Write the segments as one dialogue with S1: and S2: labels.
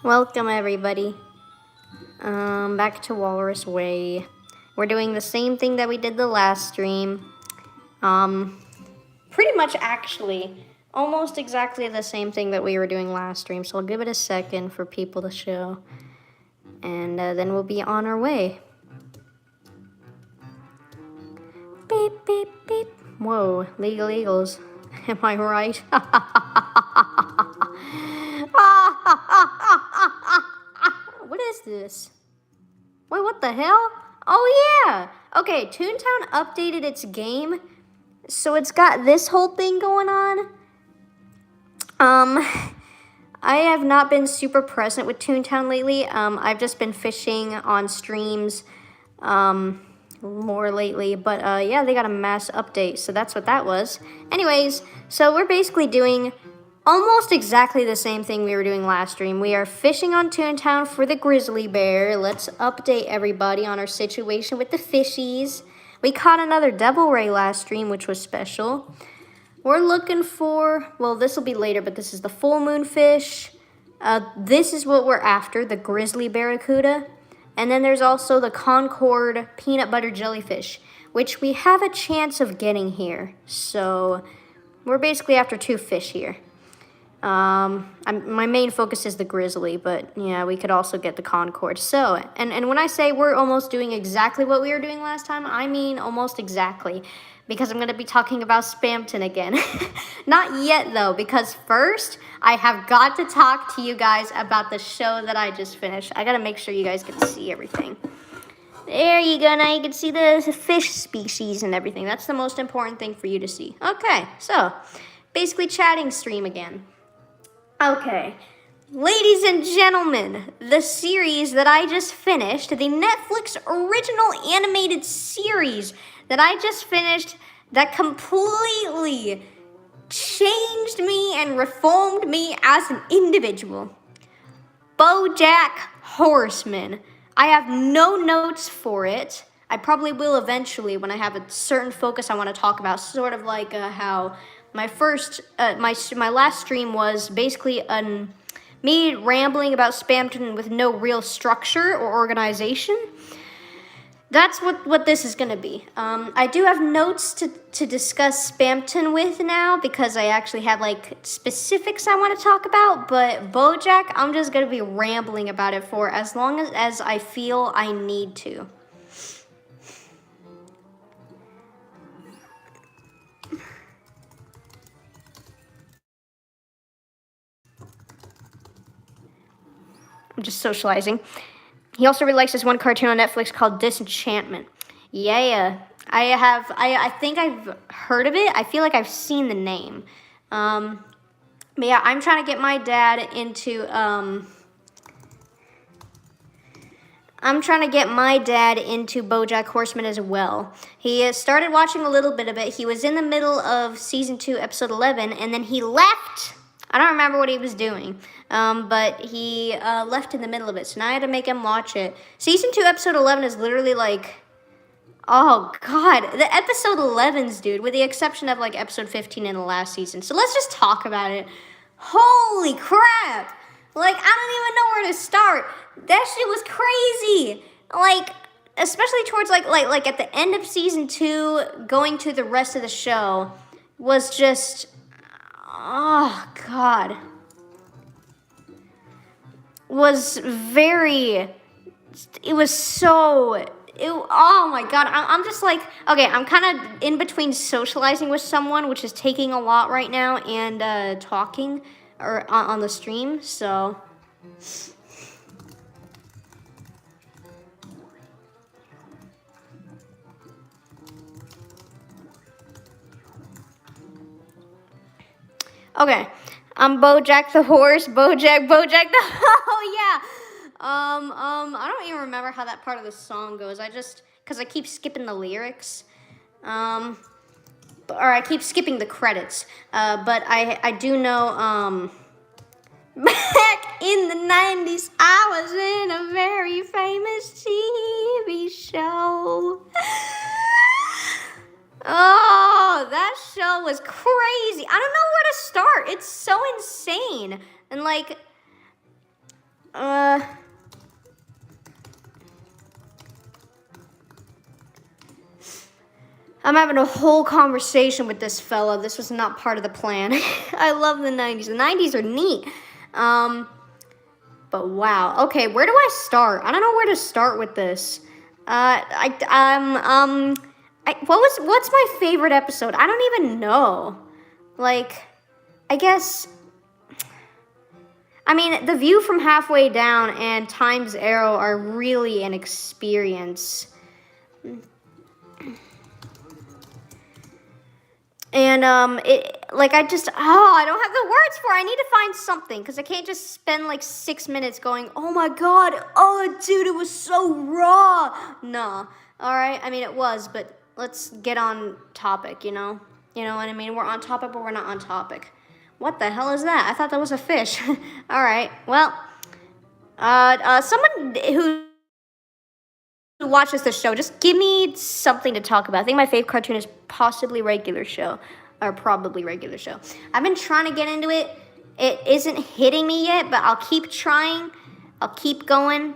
S1: Welcome everybody. Back to Walrus Way. We're doing the same thing that we did the last stream. Pretty much actually, almost exactly the same thing that we were doing last stream. So I'll give it a second for people to show, and then we'll be on our way. Beep beep beep. Whoa, legal eagles. Am I right? What is this? Wait, what the hell? Oh yeah! Okay, Toontown updated its game, so it's got this whole thing going on. I have not been super present with Toontown lately. I've just been fishing on streams, more lately. But yeah, they got a mass update, so that's what that was. Anyways, so we're basically doing almost exactly the same thing we were doing last stream. We are fishing on Toontown for the grizzly bear. Let's update everybody on our situation with the fishies. We caught another devil ray last stream, which was special. We're looking for, well, this will be later, but this is the full moon fish. This is what we're after, the grizzly barracuda. And then there's also the Concord peanut butter jellyfish, which we have a chance of getting here. So we're basically after 2 fish here. My main focus is the grizzly, but yeah, we could also get the Concord. So, and when I say we're almost doing exactly what we were doing last time, I mean almost exactly, because I'm going to be talking about Spamton again. Not yet though, because first I have got to talk to you guys about the show that I just finished. I got to make sure you guys can see everything. There you go, now you can see the fish species and everything. That's the most important thing for you to see. Okay, so basically chatting stream again. Okay, ladies and gentlemen, the series that I just finished, the Netflix original animated series that I just finished that completely changed me and reformed me as an individual. BoJack Horseman. I have no notes for it. I probably will eventually when I have a certain focus I want to talk about, sort of like how my last stream was basically me rambling about Spamton with no real structure or organization. That's what this is going to be. I do have notes to discuss Spamton with now because I actually have like specifics I want to talk about, but BoJack, I'm just going to be rambling about it for as long as I feel I need to. I'm just socializing. He also really likes this one cartoon on Netflix called Disenchantment. Yeah, I think I've heard of it. I feel like I've seen the name. But yeah, I'm trying to get my dad into BoJack Horseman as well. He started watching a little bit of it. He was in the middle of season 2, episode 11, and then he left. I don't remember what he was doing, but he left in the middle of it, so now I had to make him watch it. Season 2, episode 11 is literally like, oh god, the episode 11s, dude, with the exception of like episode 15 in the last season. So let's just talk about it. Holy crap! Like, I don't even know where to start. That shit was crazy. Like, especially towards like at the end of season 2, going to the rest of the show was just, oh god, was very, it was so, oh my god, I'm just like, okay, I'm kind of in between socializing with someone, which is taking a lot right now, and talking or on the stream, so. Okay, I'm BoJack the horse, BoJack the, oh yeah. I don't even remember how that part of the song goes. Cause I keep skipping the lyrics. Or I keep skipping the credits. But I do know, back in the 90s, I was in a very famous TV show. Oh, that show was crazy. I don't know where to start. It's so insane. And like, Uh, I'm having a whole conversation with this fella. This was not part of the plan. I love the 90s. The 90s are neat. But wow. Okay, where do I start? I don't know where to start with this. What's my favorite episode? I don't even know. Like, I guess, I mean, The View from Halfway Down and Time's Arrow are really an experience. And I don't have the words for it. I need to find something because I can't just spend like 6 minutes going, oh my god, oh dude, it was so raw. No, all right. I mean, it was, but let's get on topic. You know what I mean. We're on topic, but we're not on topic. What the hell is that? I thought that was a fish. All right. Well, someone who watches the show, just give me something to talk about. I think my favorite cartoon is possibly Regular Show, or probably Regular Show. I've been trying to get into it. It isn't hitting me yet, but I'll keep trying. I'll keep going.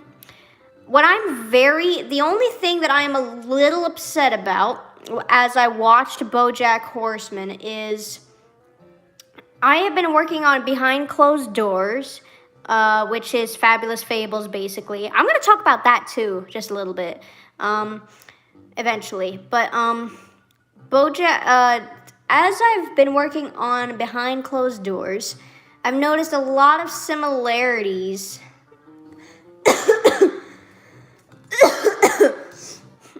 S1: The only thing that I am a little upset about as I watched BoJack Horseman is I have been working on Behind Closed Doors, which is Fabulous Fables, basically. I'm going to talk about that, too, just a little bit, eventually. But, BoJack, as I've been working on Behind Closed Doors, I've noticed a lot of similarities.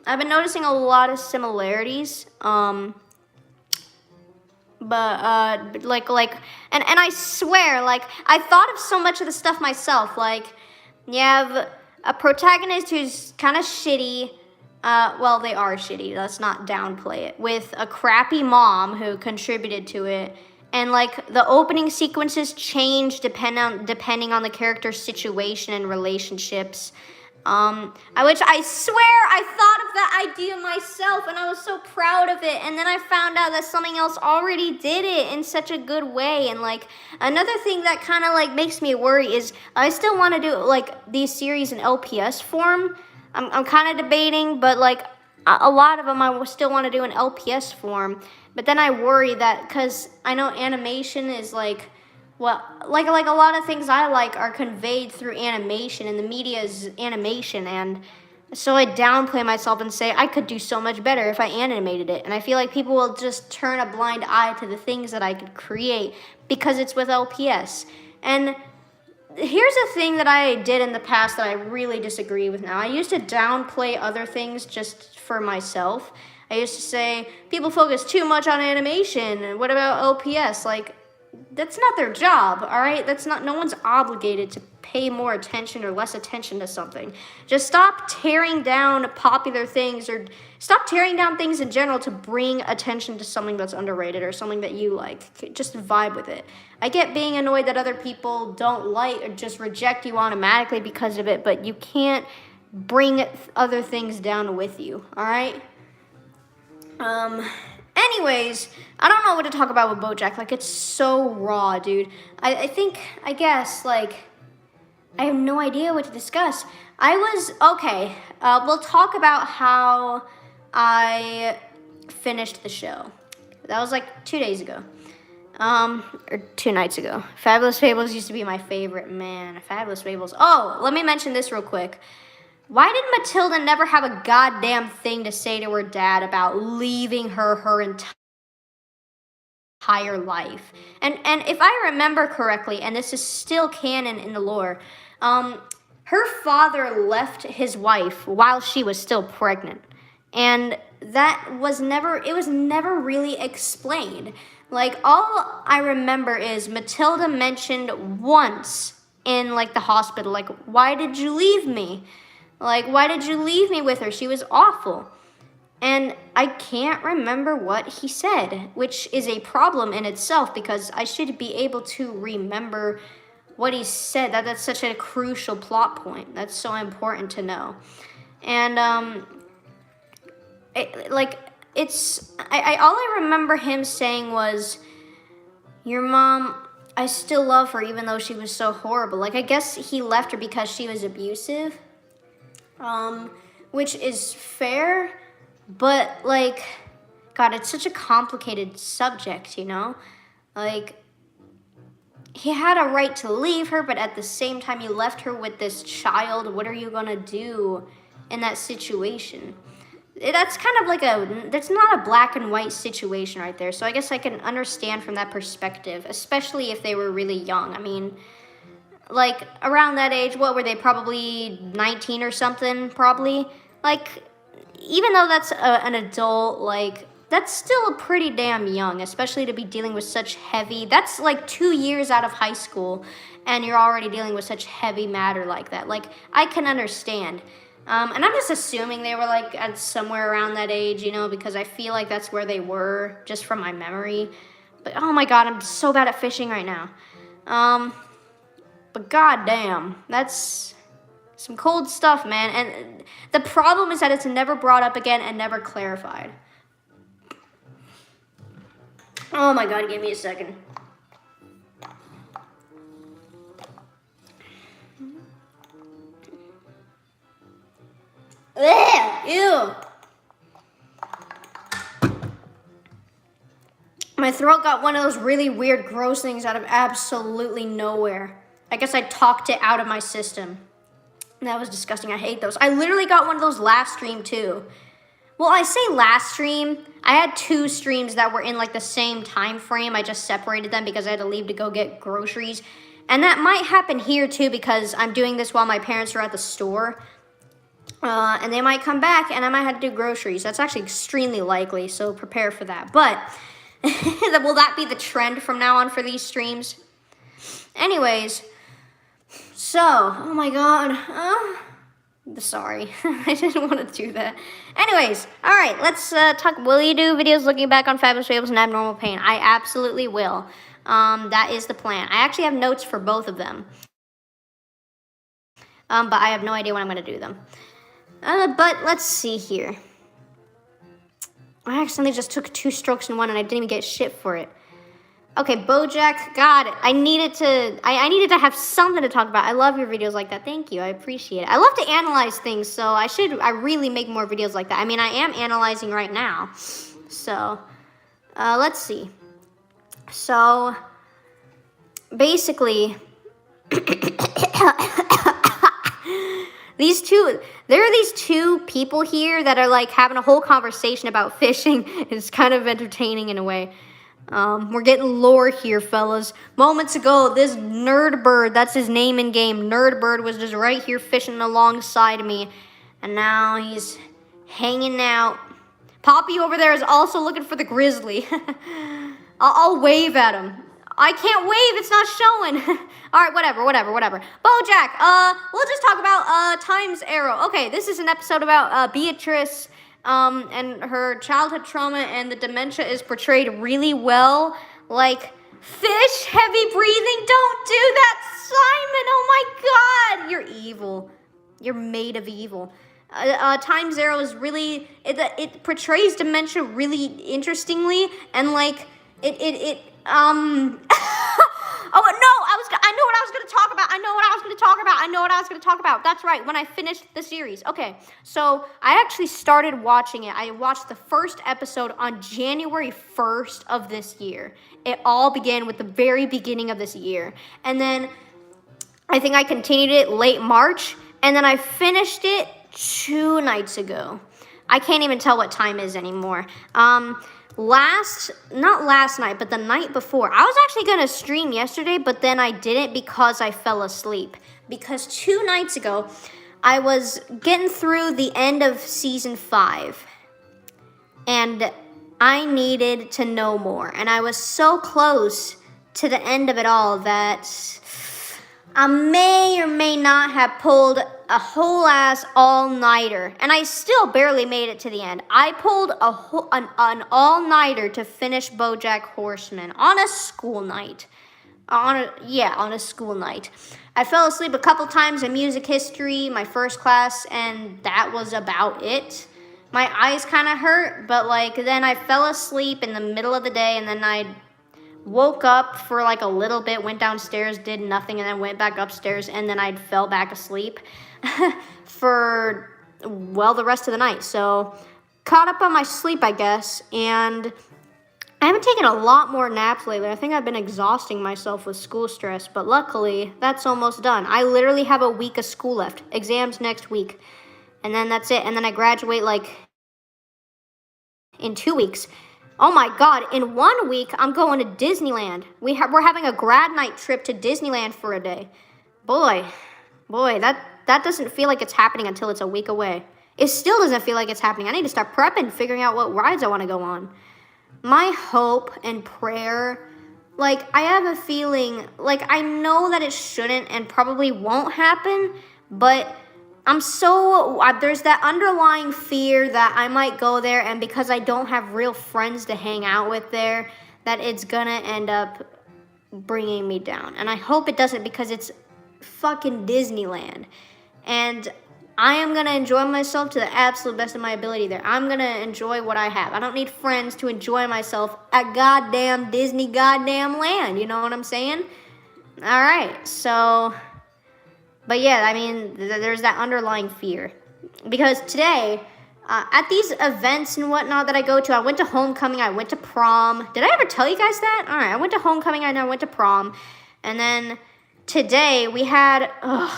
S1: I've been noticing a lot of similarities, and I swear, like, I thought of so much of the stuff myself. Like, you have a protagonist who's kind of shitty. Well, they are shitty. Let's not downplay it. With a crappy mom who contributed to it. And, like, the opening sequences change depending on the character's situation and relationships. Which I swear I thought of that idea myself, and I was so proud of it. And then I found out that something else already did it in such a good way. And like another thing that kind of like makes me worry is I still want to do like these series in LPS form. I'm kind of debating, but like a lot of them I still want to do in LPS form. But then I worry that because I know animation is like. Well, like a lot of things I like are conveyed through animation, and the media is animation, and so I downplay myself and say I could do so much better if I animated it. And I feel like people will just turn a blind eye to the things that I could create because it's with LPS. And here's a thing that I did in the past that I really disagree with now. I used to downplay other things just for myself. I used to say people focus too much on animation. What about LPS? Like, that's not their job, all right? No one's obligated to pay more attention or less attention to something. Just stop tearing down popular things or stop tearing down things in general to bring attention to something that's underrated or something that you like. Just vibe with it. I get being annoyed that other people don't like or just reject you automatically because of it, but you can't bring other things down with you, all right? Anyways, I don't know what to talk about with BoJack. Like, it's so raw, dude. I guess, like, I have no idea what to discuss. We'll talk about how I finished the show. That was, like, 2 days ago. Or 2 nights ago. Fabulous Fables used to be my favorite, man. Fabulous Fables. Oh, let me mention this real quick. Why did Matilda never have a goddamn thing to say to her dad about leaving her entire life? And if I remember correctly, and this is still canon in the lore, her father left his wife while she was still pregnant. And it was never really explained. Like, all I remember is Matilda mentioned once in, like, the hospital, like, why did you leave me? Like, why did you leave me with her? She was awful. And I can't remember what he said, which is a problem in itself because I should be able to remember what he said. That's such a crucial plot point. That's so important to know. And, all I remember him saying was, your mom I still love her even though she was so horrible. Like, I guess he left her because she was abusive, which is fair, but like, God, it's such a complicated subject, you know? Like, he had a right to leave her, but at the same time, you left her with this child. What are you gonna do in that situation? That's kind of like that's not a black and white situation right there. So I guess I can understand from that perspective, especially if they were really young. I mean, like around that age, what were they? Probably 19 or something, probably. Like, even though that's an adult, like, that's still pretty damn young, especially to be dealing with such heavy, that's like 2 years out of high school, and you're already dealing with such heavy matter like that. Like, I can understand. And I'm just assuming they were like at somewhere around that age, you know, because I feel like that's where they were, just from my memory. But oh my God, I'm so bad at fishing right now. But goddamn, that's some cold stuff, man. And the problem is that it's never brought up again and never clarified. Oh my God, give me a second. Ugh, ew. My throat got one of those really weird, gross things out of absolutely nowhere. I guess I talked it out of my system. That was disgusting. I hate those. I literally got one of those last stream too. Well, I say last stream. I had 2 streams that were in like the same time frame. I just separated them because I had to leave to go get groceries. And that might happen here too because I'm doing this while my parents are at the store. And they might come back and I might have to do groceries. That's actually extremely likely, so prepare for that. But will that be the trend from now on for these streams? Anyways, so, oh my God. Sorry, I didn't want to do that. Anyways, all right, let's talk. Will you do videos looking back on Fabulous Fables and Abnormal Pain? I absolutely will. That is the plan. I actually have notes for both of them. But I have no idea when I'm going to do them. But let's see here. I accidentally just took 2 strokes in one and I didn't even get shit for it. Okay, BoJack, God, I needed to have something to talk about. I love your videos like that. Thank you, I appreciate it. I love to analyze things, so I really make more videos like that. I mean, I am analyzing right now. So, let's see. So, basically, there are these 2 people here that are like having a whole conversation about fishing. It's kind of entertaining in a way. We're getting lore here, fellas. Moments ago, this Nerdbird, that's his name in game, Nerdbird was just right here fishing alongside me. And now he's hanging out. Poppy over there is also looking for the grizzly. I'll wave at him. I can't wave, it's not showing. All right, whatever. BoJack, we'll just talk about Time's Arrow. Okay, this is an episode about Beatrice, and her childhood trauma, and the dementia is portrayed really well. Like, fish, heavy breathing, don't do that, Simon, oh my God. You're evil. You're made of evil. Time's Arrow is really, it portrays dementia really interestingly, and like, Oh no! I know what I was gonna talk about. That's right. When I finished the series. Okay, so I actually started watching it. I watched the first episode on January 1st of this year. It all began with the very beginning of this year, and then I think I continued it late March, and then I finished it 2 nights ago. I can't even tell what time is anymore. Not last night, but the night before. I was actually going to stream yesterday, but then I didn't because I fell asleep. Because 2 nights ago, I was getting through the end of season 5. And I needed to know more. And I was so close to the end of it all that I may or may not have pulled a whole ass all-nighter, and I still barely made it to the end. I pulled an all-nighter to finish BoJack Horseman on a school night. On a school night. I fell asleep a couple times in music history, my first class, and that was about it. My eyes kind of hurt, but like then I fell asleep in the middle of the day, and then I woke up for like a little bit, went downstairs, did nothing, and then went back upstairs, and then I fell back asleep for, well, the rest of the night. So caught up on my sleep, I guess, and I haven't taken a lot more naps lately. I think I've been exhausting myself with school stress, but luckily that's almost done. I literally have a week of school left. Exams next week. And then that's it. And then I graduate like in 2 weeks. Oh my God, in 1 week I'm going to Disneyland. We're having a grad night trip to Disneyland for a day. Boy, that doesn't feel like it's happening until it's a week away. It still doesn't feel like it's happening. I need to start prepping, figuring out what rides I want to go on. My hope and prayer, like, I have a feeling, like, I know that it shouldn't and probably won't happen, but there's that underlying fear that I might go there, and because I don't have real friends to hang out with there, that it's gonna end up bringing me down. And I hope it doesn't, because it's fucking Disneyland. And I am going to enjoy myself to the absolute best of my ability there. I'm going to enjoy what I have. I don't need friends to enjoy myself at goddamn Disney goddamn land. You know what I'm saying? All right. So, but yeah, I mean, there's that underlying fear. Because today, at these events and whatnot that I go to, I went to homecoming, I went to prom. Did I ever tell you guys that? All right, I went to homecoming and I went to prom. And then today we had, all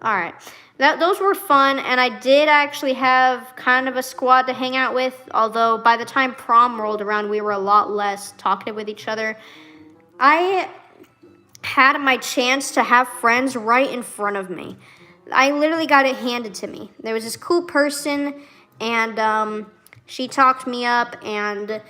S1: right. Those were fun, and I did actually have kind of a squad to hang out with, although by the time prom rolled around, we were a lot less talkative with each other. I had my chance to have friends right in front of me. I literally got it handed to me. There was this cool person, and she talked me up, and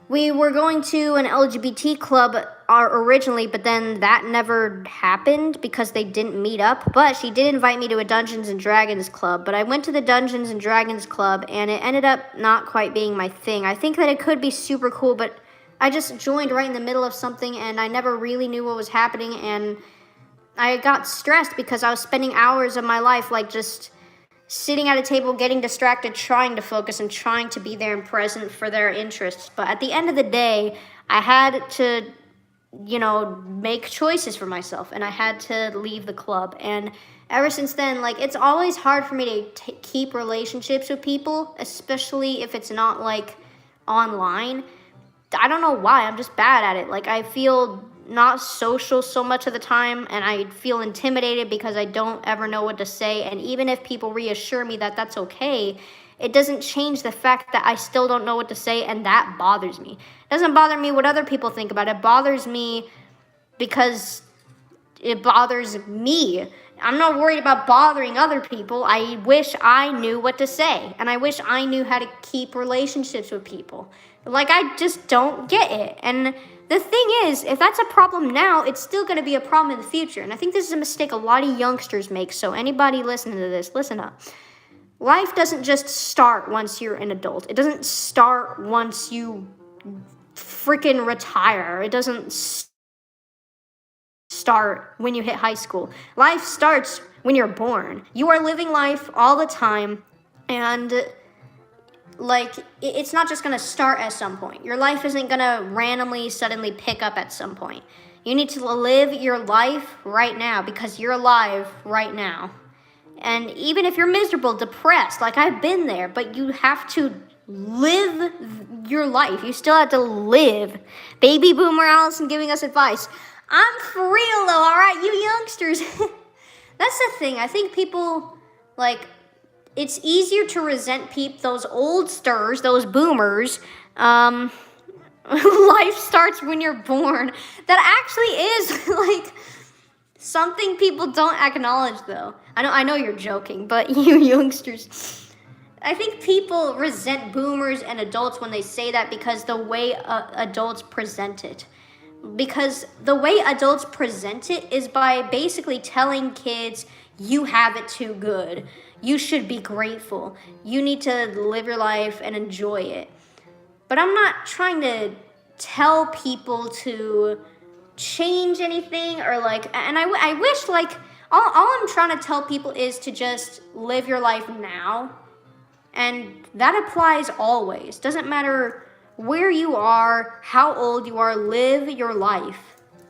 S1: we were going to an LGBT club originally, but then that never happened because they didn't meet up. But she did invite me to a Dungeons and Dragons club. But I went to the Dungeons and Dragons club, and it ended up not quite being my thing. I think that it could be super cool, but I just joined right in the middle of something, and I never really knew what was happening. And I got stressed because I was spending hours of my life like just sitting at a table, getting distracted, trying to focus and trying to be there and present for their interests. But at the end of the day, I had to, make choices for myself, and I had to leave the club. And ever since then, like, it's always hard for me to keep relationships with people, especially if it's not like online. I don't know why. I'm just bad at it. Like, I feel not social so much of the time, and I feel intimidated because I don't ever know what to say. And even if people reassure me that that's okay, it doesn't change the fact that I still don't know what to say, and that bothers me. It doesn't bother me what other people think about it. It bothers me because it bothers me. I'm not worried about bothering other people. I wish I knew what to say, and I wish I knew how to keep relationships with people. Like, I just don't get it. And the thing is, if that's a problem now, it's still going to be a problem in the future. And I think this is a mistake a lot of youngsters make. So anybody listening to this, listen up. Life doesn't just start once you're an adult. It doesn't start once you freaking retire. It doesn't start when you hit high school. Life starts when you're born. You are living life all the time, and like, it's not just gonna start at some point. Your life isn't gonna randomly suddenly pick up at some point. You need to live your life right now because you're alive right now. And even if you're miserable, depressed, like I've been there, but you have to live your life. You still have to live. Baby boomer Allison giving us advice. I'm for real though, all right, you youngsters. That's the thing. I think people, like, it's easier to resent those oldsters, those boomers. Life starts when you're born. That actually is like something people don't acknowledge, though. I know you're joking, but you youngsters, I think people resent boomers and adults when they say that because the way adults present it. Because the way adults present it is by basically telling kids, you have it too good. You should be grateful. You need to live your life and enjoy it. But I'm not trying to tell people to change anything or like, and I wish like, all I'm trying to tell people is to just live your life now. And that applies always. Doesn't matter where you are, how old you are, live your life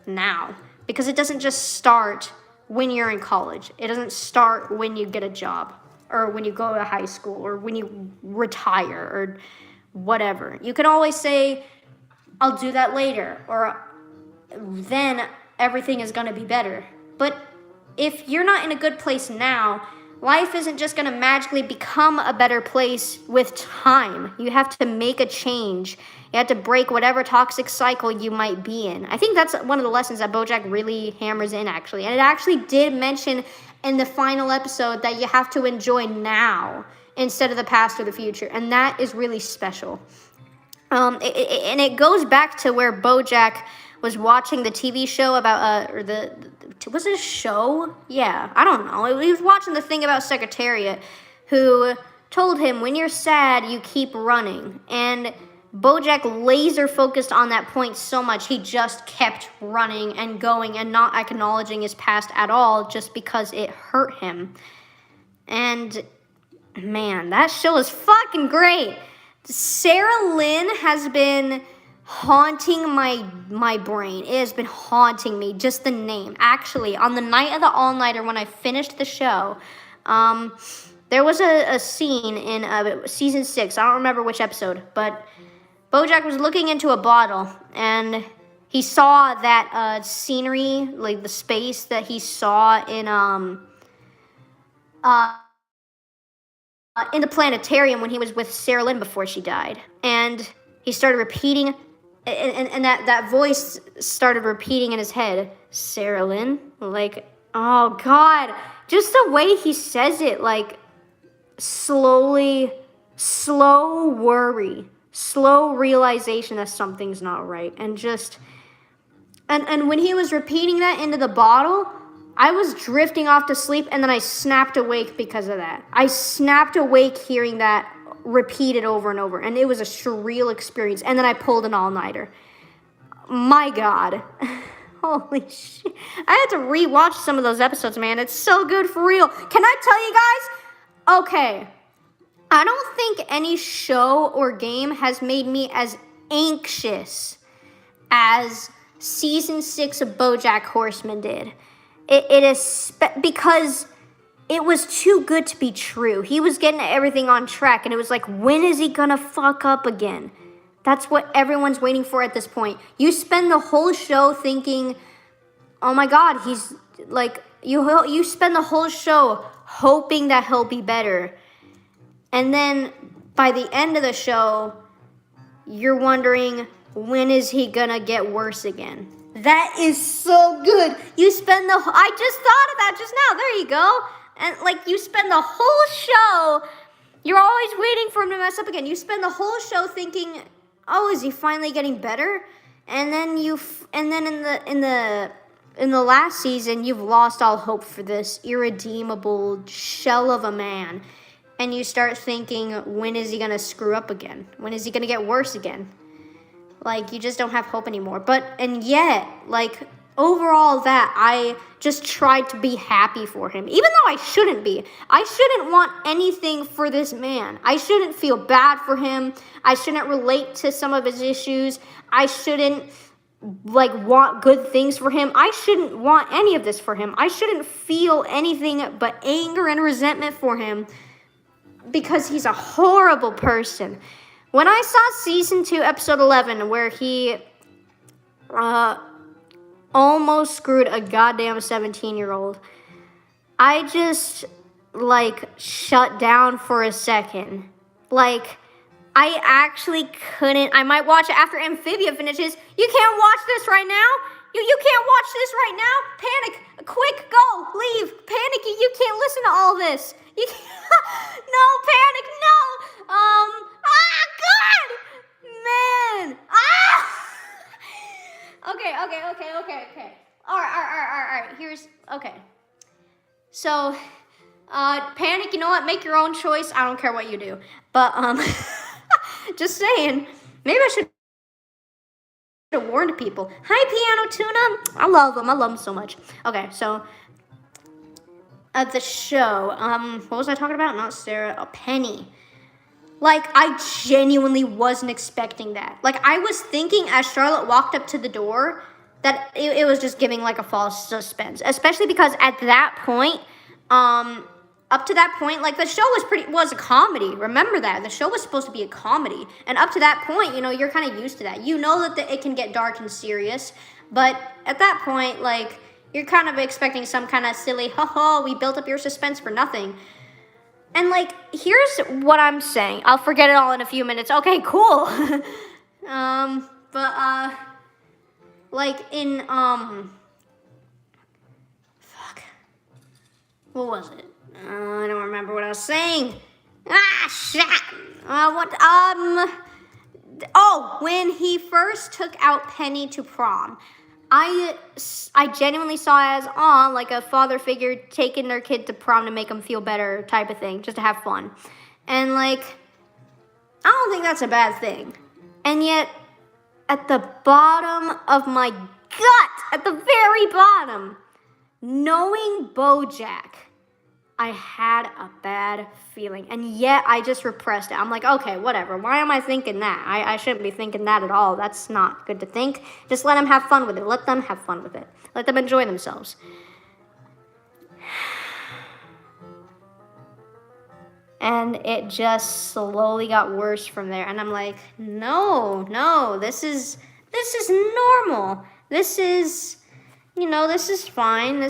S1: now. Because it doesn't just start when you're in college. It doesn't start when you get a job or when you go to high school or when you retire or whatever. You can always say, I'll do that later, or then everything is going to be better. But if you're not in a good place now, life isn't just going to magically become a better place with time. You have to make a change. You have to break whatever toxic cycle you might be in. I think that's one of the lessons that BoJack really hammers in, actually. And it actually did mention in the final episode that you have to enjoy now instead of the past or the future. And that is really special. And it goes back to where BoJack was watching the TV show about, was it a show? Yeah, I don't know. He was watching the thing about Secretariat, who told him, when you're sad, you keep running. And BoJack laser focused on that point so much, he just kept running and going and not acknowledging his past at all just because it hurt him. And, man, that show is fucking great. Sarah Lynn has been haunting my brain. It has been haunting me, just the name. Actually, on the night of the all-nighter when I finished the show, there was a scene in season 6. I don't remember which episode, but BoJack was looking into a bottle, and he saw that scenery, like the space that he saw in the planetarium when he was with Sarah Lynn before she died. And he started repeating, and that voice started repeating in his head, Sarah Lynn? Like, oh God. Just the way he says it, like, slowly, slow worry, slow realization that something's not right. And just, and when he was repeating that into the bottle, I was drifting off to sleep, and then I snapped awake because of that. I snapped awake hearing that repeated over and over, and it was a surreal experience. And then I pulled an all-nighter. My God. Holy shit. I had to rewatch some of those episodes, man. It's so good for real. Can I tell you guys? Okay. I don't think any show or game has made me as anxious as season 6 of BoJack Horseman did. It is because it was too good to be true. He was getting everything on track, and it was like, when is he gonna fuck up again? That's what everyone's waiting for at this point. You spend the whole show thinking, oh my God, he's like, you spend the whole show hoping that he'll be better. And then by the end of the show, you're wondering, when is he gonna get worse again? That is so good. You spend I just thought of that just now. There you go. And like, you spend the whole show, you're always waiting for him to mess up again. You spend the whole show thinking, oh, is he finally getting better? And then in the last season, you've lost all hope for this irredeemable shell of a man. And you start thinking, when is he gonna screw up again? When is he gonna get worse again? Like, you just don't have hope anymore. And yet, like, overall that, I just tried to be happy for him. Even though I shouldn't be. I shouldn't want anything for this man. I shouldn't feel bad for him. I shouldn't relate to some of his issues. I shouldn't, like, want good things for him. I shouldn't want any of this for him. I shouldn't feel anything but anger and resentment for him because he's a horrible person. When I saw season 2, episode 11, where he almost screwed a goddamn 17-year-old, I just, like, shut down for a second. Like, I actually couldn't. I might watch it after Amphibia finishes. You can't watch this right now. You can't watch this right now. Panic. Quick, go. Leave. Panic. You can't listen to all this. You can't. No, Panic, no. God. Man. Okay. All right. Okay. So, Panic, you know what? Make your own choice. I don't care what you do. But, just saying, maybe I should have warned people. Hi, Piano Tuna. I love him so much. Okay, so the show. What was I talking about? Not Sarah. Penny. Like, I genuinely wasn't expecting that. Like, I was thinking as Charlotte walked up to the door that it was just giving, like, a false suspense. Especially because at that point, up to that point, like, the show was a comedy. Remember that. The show was supposed to be a comedy. And up to that point, you know, you're kind of used to that. You know that it can get dark and serious. But at that point, like, you're kind of expecting some kind of silly, we built up your suspense for nothing. And, like, here's what I'm saying. I'll forget it all in a few minutes. Okay, cool. Like, in, fuck. What was it? I don't remember what I was saying. Shit. When he first took out Penny to prom, I genuinely saw it as, like a father figure taking their kid to prom to make them feel better type of thing, just to have fun. And, like, I don't think that's a bad thing. And yet, at the bottom of my gut, at the very bottom, knowing BoJack, I had a bad feeling, and yet I just repressed it. I'm like, okay, whatever. Why am I thinking that? I shouldn't be thinking that at all. That's not good to think. Just let them have fun with it. Let them have fun with it. Let them enjoy themselves. And it just slowly got worse from there. And I'm like, no, this is normal. This is, this is fine.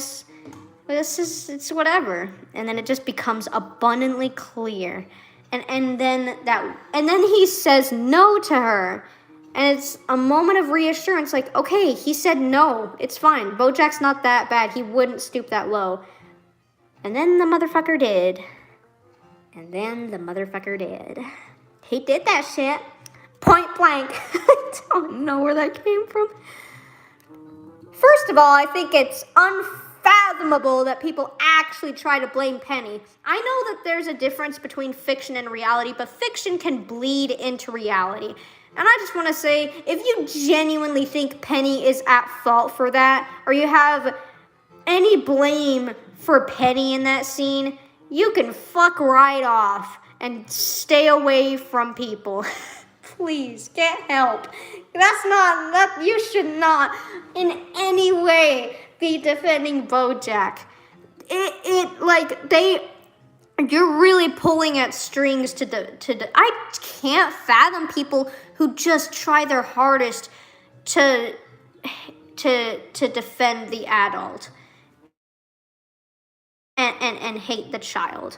S1: It's whatever. And then it just becomes abundantly clear. And then he says no to her. And it's a moment of reassurance, like, okay, he said no. It's fine. BoJack's not that bad. He wouldn't stoop that low. And then the motherfucker did. He did that shit. Point blank. I don't know where that came from. First of all, I think it's unfathomable that people actually try to blame Penny. I know that there's a difference between fiction and reality, but fiction can bleed into reality. And I just want to say, if you genuinely think Penny is at fault for that, or you have any blame for Penny in that scene, you can fuck right off and stay away from people. Please, get help. You should not in any way be defending BoJack. You're really pulling at strings I can't fathom people who just try their hardest to defend the adult and hate the child.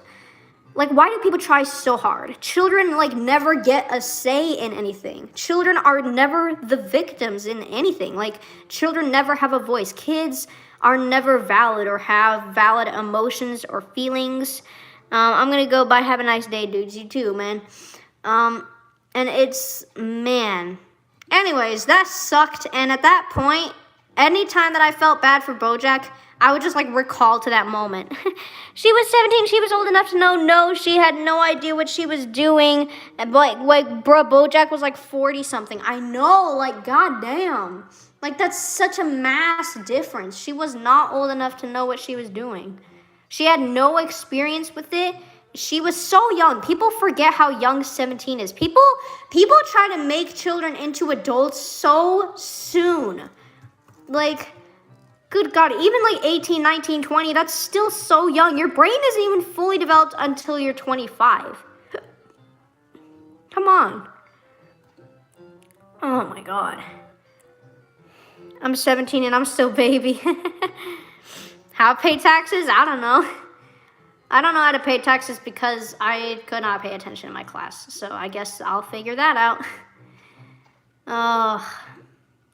S1: Like, why do people try so hard? Children, never get a say in anything. Children are never the victims in anything. Children never have a voice. Kids are never valid or have valid emotions or feelings. I'm gonna go by have a nice day, dudes. You too, man. And it's, man. Anyways, that sucked. And at that point, anytime that I felt bad for BoJack, I would just recall to that moment. She was 17. She was old enough to know no. She had no idea what she was doing. And BoJack was 40 something. I know, goddamn. That's such a mass difference. She was not old enough to know what she was doing. She had no experience with it. She was so young. People forget how young 17 is. People try to make children into adults so soon. Good God, even 18, 19, 20, that's still so young. Your brain isn't even fully developed until you're 25. Come on. Oh my God. I'm 17 and I'm still baby. How to pay taxes? I don't know. I don't know how to pay taxes because I could not pay attention in my class. So I guess I'll figure that out. Oh,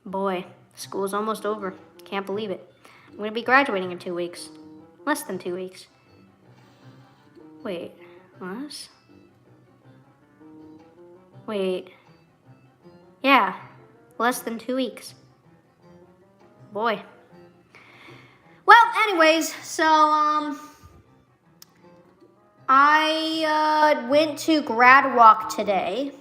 S1: boy. School's almost over. Can't believe it. I'm going to be graduating in 2 weeks. Less than 2 weeks. Wait. What? Wait. Yeah. Less than 2 weeks. Boy. Well, anyways, so, I went to grad walk today,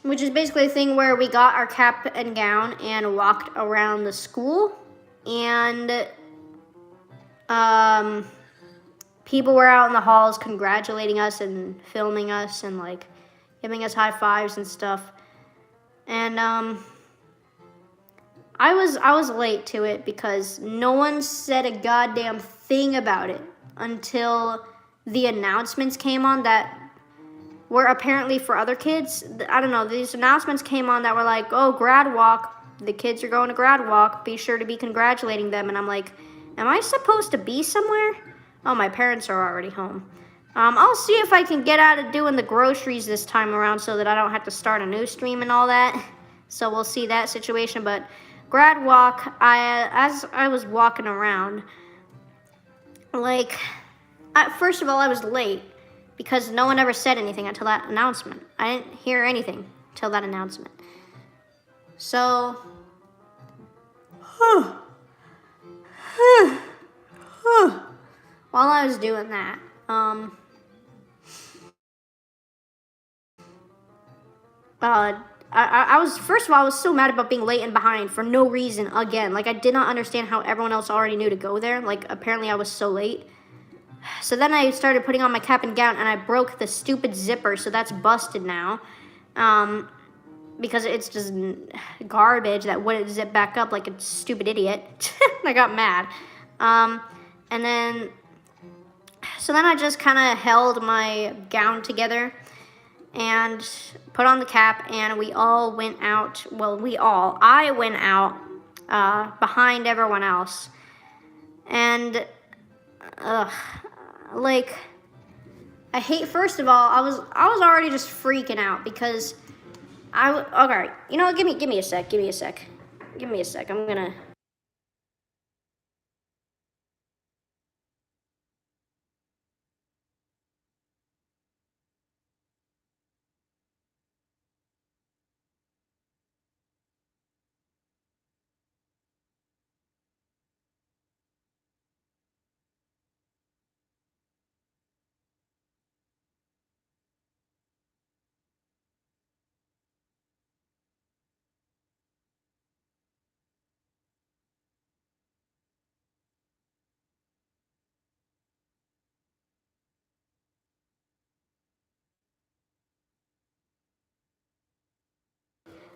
S1: which is basically a thing where we got our cap and gown and walked around the school, and people were out in the halls congratulating us and filming us and like giving us high fives and stuff. And I was late to it because no one said a goddamn thing about it until the announcements came on that were apparently for other kids. I don't know, these announcements came on that were like, oh, grad walk, the kids are going to grad walk, be sure to be congratulating them. And I'm like, am I supposed to be somewhere? Oh, my parents are already home. I'll see if I can get out of doing the groceries this time around so that I don't have to start a new stream and all that. So we'll see that situation. But grad walk, as I was walking around, like, first of all, I was late because no one ever said anything until that announcement. I didn't hear anything until that announcement. So, while I was doing that, I was, first of all, I was so mad about being late and behind for no reason again. Like, I did not understand how everyone else already knew to go there. Like, apparently I was so late. So then I started putting on my cap and gown, and I broke the stupid zipper, so that's busted now. Because it's just garbage that wouldn't zip back up like a stupid idiot. I got mad. And then, so then I just kind of held my gown together and put on the cap, and we all went out. Well, I went out behind everyone else. And, like, I hate, first of all, I was already just freaking out because okay, you know what, give me a sec, I'm gonna.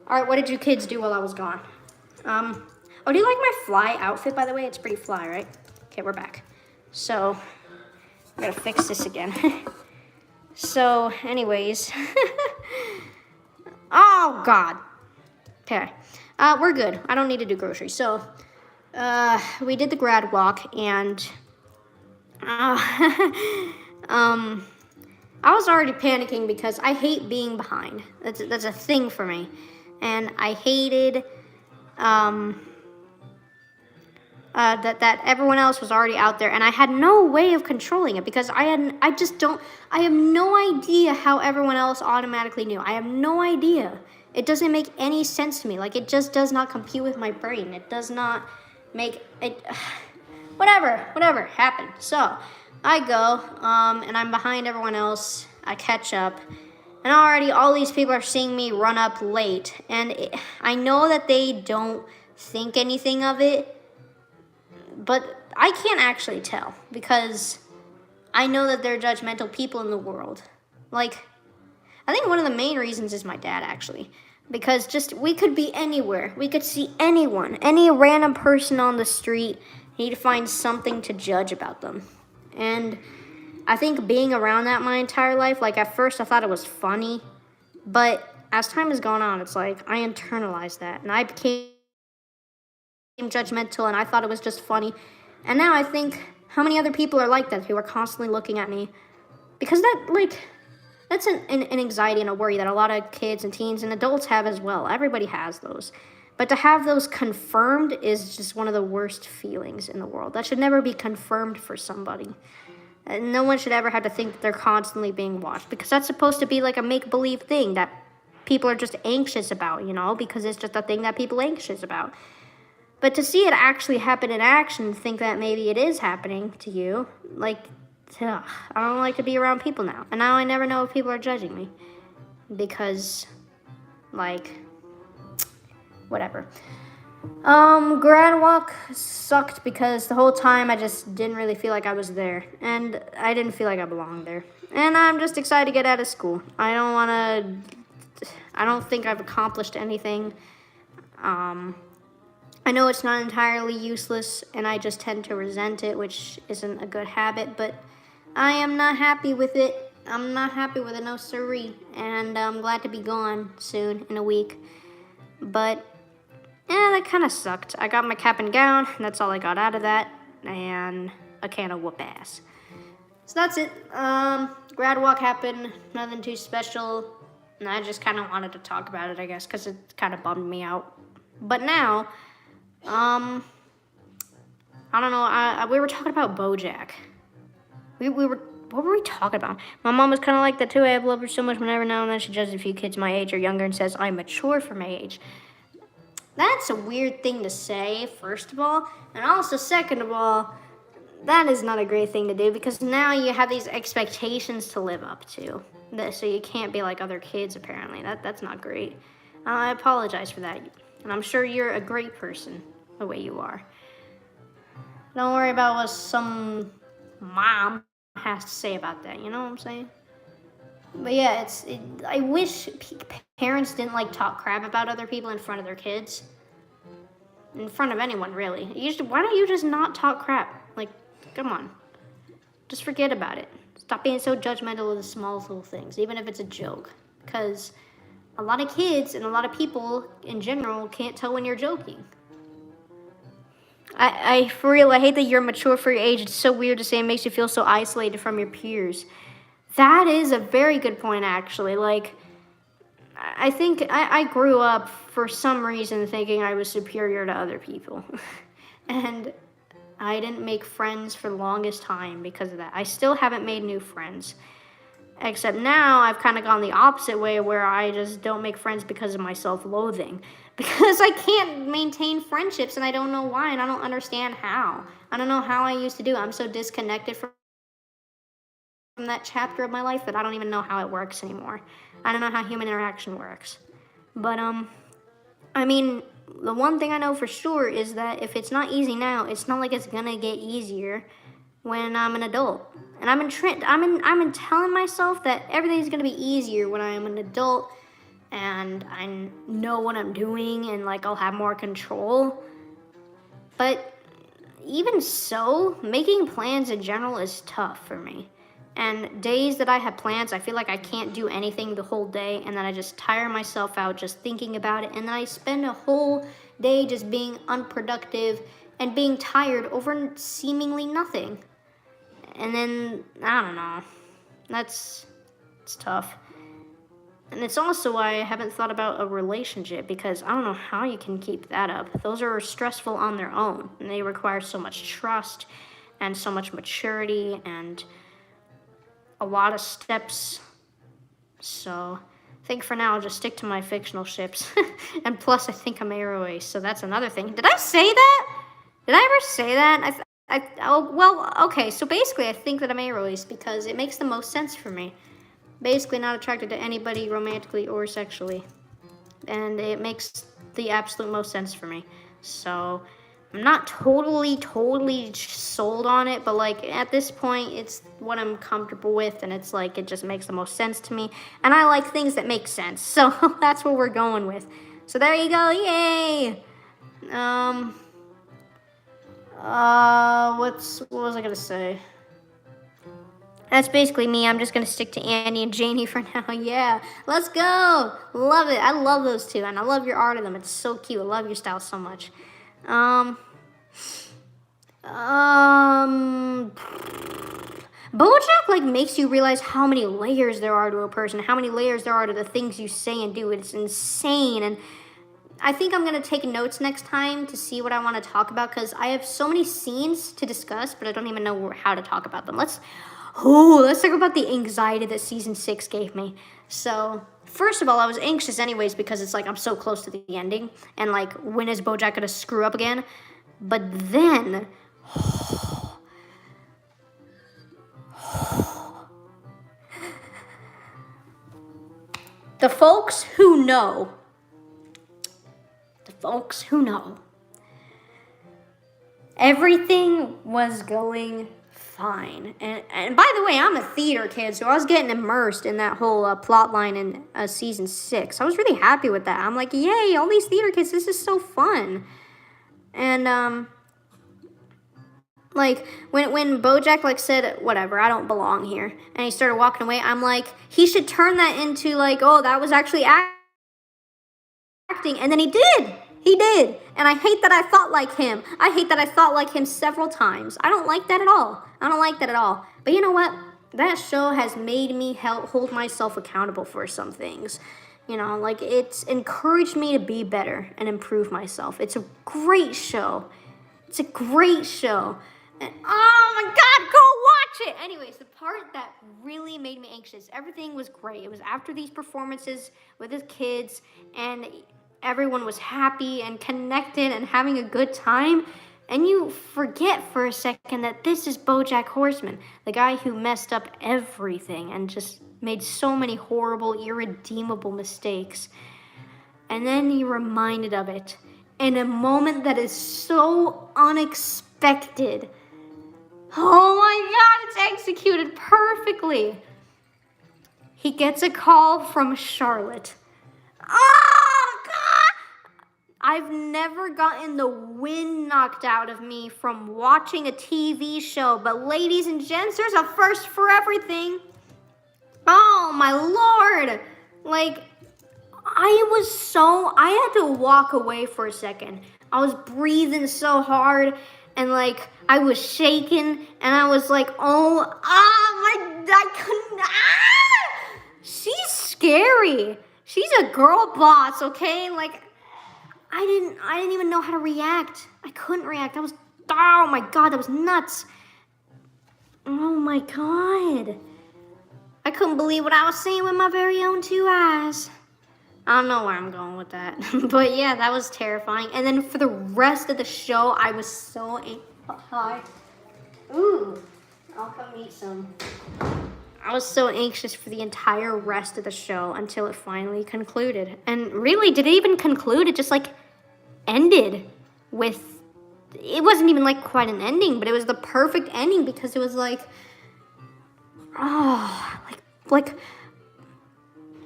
S1: All right, what did you kids do while I was gone? Oh, do you like my fly outfit, by the way? It's pretty fly, right? Okay, we're back. So, I gotta fix this again. So, anyways. Oh, God. Okay. We're good. I don't need to do groceries. So, we did the grad walk, and, I was already panicking because I hate being behind. That's a thing for me. And I hated that everyone else was already out there, and I had no way of controlling it because I have no idea how everyone else automatically knew. I have no idea. It doesn't make any sense to me. Like, it just does not compute with my brain. It does not make it. Whatever happened. So I go, and I'm behind everyone else. I catch up. And already all these people are seeing me run up late. And I know that they don't think anything of it, but I can't actually tell because I know that there are judgmental people in the world. Like, I think one of the main reasons is my dad, actually. Because we could be anywhere. We could see anyone, any random person on the street, need to find something to judge about them. And I think being around that my entire life, like, at first I thought it was funny, but as time has gone on, it's like I internalized that, and I became judgmental, and I thought it was just funny. And now I think, how many other people are like that, who are constantly looking at me? Because that's an anxiety and a worry that a lot of kids and teens and adults have as well. Everybody has those. But to have those confirmed is just one of the worst feelings in the world. That should never be confirmed for somebody. No one should ever have to think that they're constantly being watched, because that's supposed to be like a make-believe thing that people are just anxious about, because it's just a thing that people are anxious about. But to see it actually happen in action, think that maybe it is happening to you, like, ugh, I don't like to be around people now. And now I never know if people are judging me, because, like, whatever. Grad walk sucked because the whole time I just didn't really feel like I was there, and I didn't feel like I belonged there. And I'm just excited to get out of school. I don't think I've accomplished anything. Um, I know it's not entirely useless, and I just tend to resent it, which isn't a good habit, but I am not happy with it. I'm not happy with it, no siree, and I'm glad to be gone soon, in a week. But yeah, that kind of sucked. I got my cap and gown, and that's all I got out of that, and a can of whoop ass. So that's it. Grad walk happened, nothing too special, and I just kind of wanted to talk about it, I guess, because it kind of bummed me out. But now, um, I don't know. We were talking about BoJack. We were. What were we talking about? My mom was kind of like that too. I love her so much, but every now and then she judges a few kids my age or younger and says I'm mature for my age. That's a weird thing to say, first of all, and also second of all, that is not a great thing to do because now you have these expectations to live up to. So you can't be like other kids. Apparently, that's not great. I apologize for that, and I'm sure you're a great person the way you are. Don't worry about what some mom has to say about that. You know what I'm saying? But yeah, I wish parents didn't like talk crap about other people in front of their kids. In front of anyone, really. Why don't you just not talk crap? Like, come on. Just forget about it. Stop being so judgmental of the smallest little things, even if it's a joke. Because a lot of kids and a lot of people in general can't tell when you're joking. For real, I hate that you're mature for your age. It's so weird to say. It makes you feel so isolated from your peers. That is a very good point, actually. Like, I think I grew up for some reason thinking I was superior to other people. And I didn't make friends for the longest time because of that. I still haven't made new friends. Except now I've kind of gone the opposite way where I just don't make friends because of my self-loathing. Because I can't maintain friendships and I don't know why and I don't understand how. I don't know how I used to do it. I'm so disconnected from that chapter of my life that I don't even know how it works anymore. I don't know how human interaction works. But, I mean, the one thing I know for sure is that if it's not easy now, it's not like it's gonna get easier when I'm an adult. And I'm in telling myself that everything's gonna be easier when I'm an adult and I know what I'm doing and like I'll have more control. But even so, making plans in general is tough for me. And days that I have plans, I feel like I can't do anything the whole day, and then I just tire myself out just thinking about it, and then I spend a whole day just being unproductive and being tired over seemingly nothing. And then, I don't know, it's tough. And it's also why I haven't thought about a relationship, because I don't know how you can keep that up. Those are stressful on their own, and they require so much trust and so much maturity and a lot of steps. So I think for now I'll just stick to my fictional ships. And plus I think I'm Aero Ace, so that's another thing. Did I say that? Did I ever say that? Okay, so basically I think that I'm Aero Ace because it makes the most sense for me. Basically not attracted to anybody romantically or sexually. And it makes the absolute most sense for me. So I'm not totally sold on it, but like at this point, it's what I'm comfortable with, and it's like it just makes the most sense to me. And I like things that make sense, so that's what we're going with. So there you go, yay! What was I gonna say? That's basically me. I'm just gonna stick to Annie and Janie for now. Yeah, let's go. Love it. I love those two, and I love your art of them. It's so cute. I love your style so much. BoJack like makes you realize how many layers there are to a person, how many layers there are to the things you say and do. It's insane, and I think I'm gonna take notes next time to see what I want to talk about because I have so many scenes to discuss, but I don't even know how to talk about them. Let's talk about the anxiety that season 6 gave me. So first of all, I was anxious anyways because it's like I'm so close to the ending, and like when is BoJack gonna screw up again? But then, the folks who know Everything was going fine. And by the way, I'm a theater kid, so I was getting immersed in that whole plot line in season 6. I was really happy with that. I'm like, yay, all these theater kids, this is so fun. And like when Bojack like said whatever, I don't belong here, and he started walking away, I'm like, he should turn that into like, oh, that was actually acting. And then he did. And I hate that I thought like him. I hate that I thought like him several times. I don't like that at all. But you know what? That show has made me hold myself accountable for some things. You know, like it's encouraged me to be better and improve myself. It's a great show. And, oh my God, go watch it. Anyways, the part that really made me anxious, everything was great. It was after these performances with his kids, and everyone was happy and connected and having a good time. And you forget for a second that this is BoJack Horseman, the guy who messed up everything and just made so many horrible, irredeemable mistakes. And then you're reminded of it in a moment that is so unexpected. Oh my God, it's executed perfectly. He gets a call from Charlotte. Oh God! I've never gotten the wind knocked out of me from watching a TV show, but ladies and gents, there's a first for everything. Oh my Lord! Like, I had to walk away for a second. I was breathing so hard, and like, I was shaking, and I was like, I couldn't, she's scary. She's a girl boss, okay? Like, I didn't even know how to react. I couldn't react. Oh my God, that was nuts. Oh my God. I couldn't believe what I was seeing with my very own 2 eyes. I don't know where I'm going with that. But yeah, that was terrifying. And then for the rest of the show, I was so hi. Ooh, I'll come eat some. I was so anxious for the entire rest of the show until it finally concluded. And really, did it even conclude? It just like ended with, it wasn't even like quite an ending, but it was the perfect ending because it was like,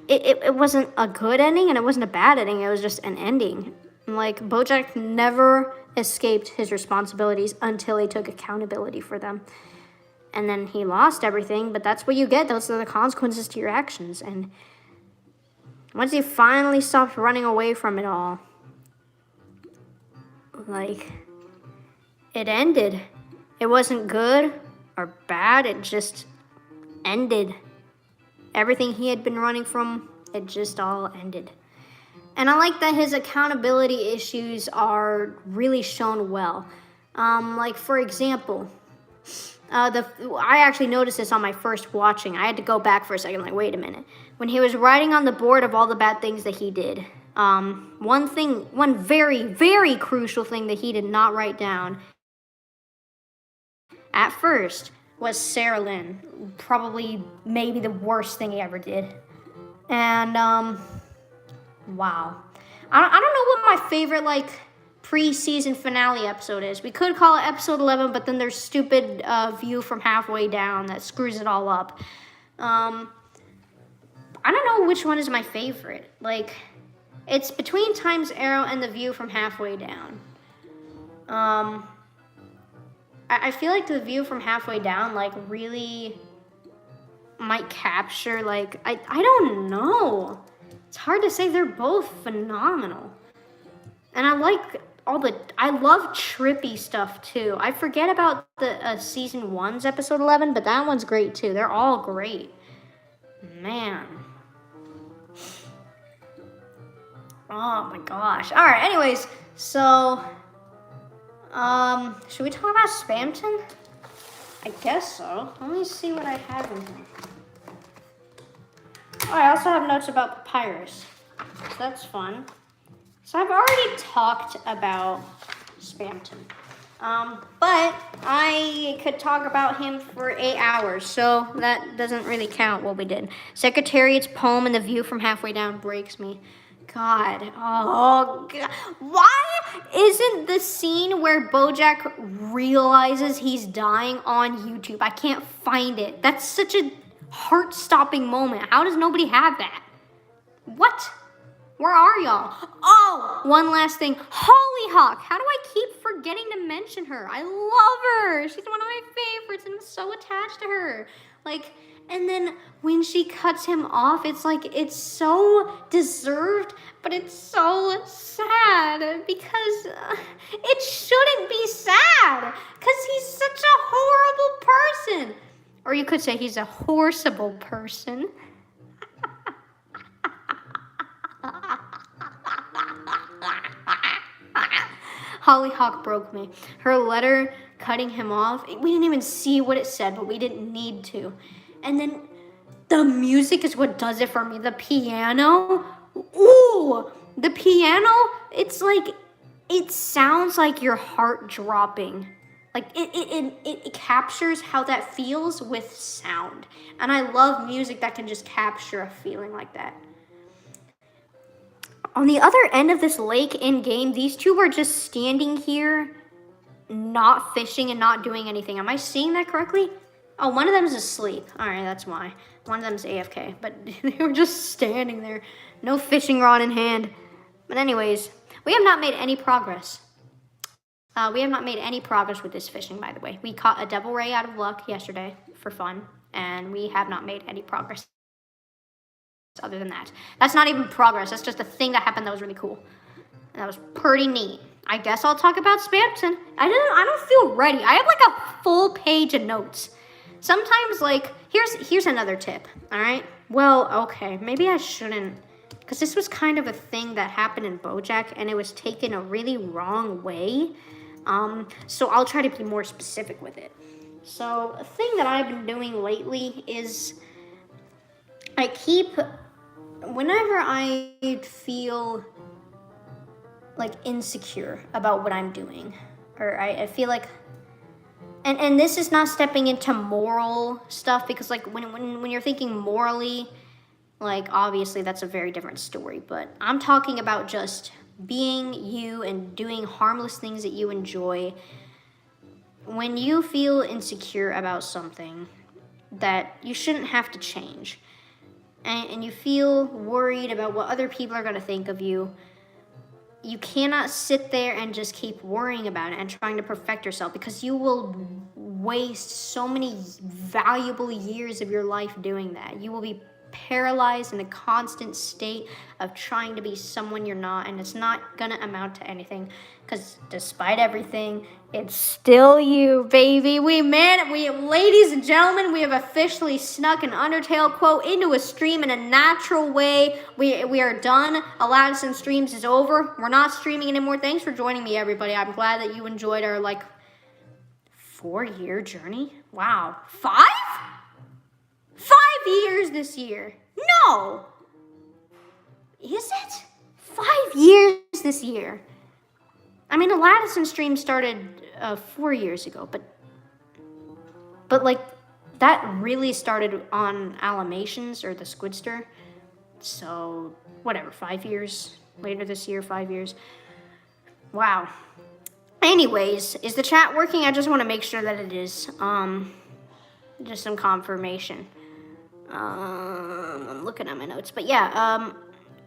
S1: it wasn't a good ending and it wasn't a bad ending. It was just an ending. Like, BoJack never escaped his responsibilities until he took accountability for them. And then he lost everything, but that's what you get. Those are the consequences to your actions. And once he finally stopped running away from it all, like, it ended. It wasn't good or bad. It just ended. Everything he had been running from, it just all ended. And I like that his accountability issues are really shown well. Like, for example, I actually noticed this on my first watching. I had to go back for a second, like, wait a minute. When he was writing on the board of all the bad things that he did, one very, very crucial thing that he did not write down at first was Sarah Lynn. Probably, maybe the worst thing he ever did. And, wow. I don't know what my favorite, like, pre-season finale episode is. We could call it episode 11, but then there's stupid View from Halfway Down that screws it all up. I don't know which one is my favorite. Like, it's between Time's Arrow and The View from Halfway Down. I feel like The View from Halfway Down, like, really might capture, like, I don't know. It's hard to say. They're both phenomenal. And I like I love trippy stuff too. I forget about the season 1's episode 11, but that one's great too. They're all great. Man. Oh my gosh. All right, anyways, so should we talk about Spamton? I guess so. Let me see what I have in here. Oh, I also have notes about Papyrus. So that's fun. So I've already talked about Spamton. But I could talk about him for 8 hours, so that doesn't really count what we did. Secretariat's poem and The View from Halfway Down breaks me. God. Oh, God. Why isn't the scene where BoJack realizes he's dying on YouTube? I can't find it. That's such a heart-stopping moment. How does nobody have that? What? Where are y'all? Oh, one last thing. Hollyhock. How do I keep forgetting to mention her? I love her. She's one of my favorites, and I'm so attached to her. Like, and then when she cuts him off, it's like, it's so deserved, but it's so sad because it shouldn't be sad because he's such a horrible person. Or you could say he's a horseable person. Hollyhock broke me. Her letter cutting him off, we didn't even see what it said, but we didn't need to. And then the music is what does it for me. The piano, ooh, the piano, it's like, it sounds like your heart dropping. Like it captures how that feels with sound. And I love music that can just capture a feeling like that. On the other end of this lake in game, these two were just standing here, not fishing and not doing anything. Am I seeing that correctly? Oh, one of them is asleep. All right, that's why. One of them's AFK, but they were just standing there, no fishing rod in hand. But anyways, we have not made any progress. We have not made any progress with this fishing, by the way. We caught a devil ray out of luck yesterday for fun, and we have not made any progress other than that. That's not even progress. That's just a thing that happened that was really cool. That was pretty neat. I guess I'll talk about Spamton. I don't feel ready. I have like a full page of notes. Sometimes, like, here's another tip, all right? Well, okay, maybe I shouldn't, because this was kind of a thing that happened in BoJack, and it was taken a really wrong way. So I'll try to be more specific with it. So a thing that I've been doing lately is whenever I feel like insecure about what I'm doing, or I feel like, and this is not stepping into moral stuff, because like when you're thinking morally, like obviously that's a very different story, but I'm talking about just being you and doing harmless things that you enjoy. When you feel insecure about something that you shouldn't have to change, and you feel worried about what other people are going to think of you, you cannot sit there and just keep worrying about it and trying to perfect yourself, because you will waste so many valuable years of your life doing that. You will be paralyzed in a constant state of trying to be someone you're not, and it's not gonna amount to anything, because despite everything, it's still you, baby. Ladies and gentlemen, we have officially snuck an Undertale quote into a stream in a natural way. We are done. Aladdin Streams is over. We're not streaming anymore. Thanks for joining me, everybody. I'm glad that you enjoyed our 4-year journey. Wow, 5 years this year. No, is it 5 years this year? I mean, Aladdin Stream started 4 years ago, but like that really started on Animations or the Squidster. So whatever, 5 years later this year, 5 years. Wow. Anyways, is the chat working? I just want to make sure that it is. Just some confirmation. I'm looking at my notes, but yeah,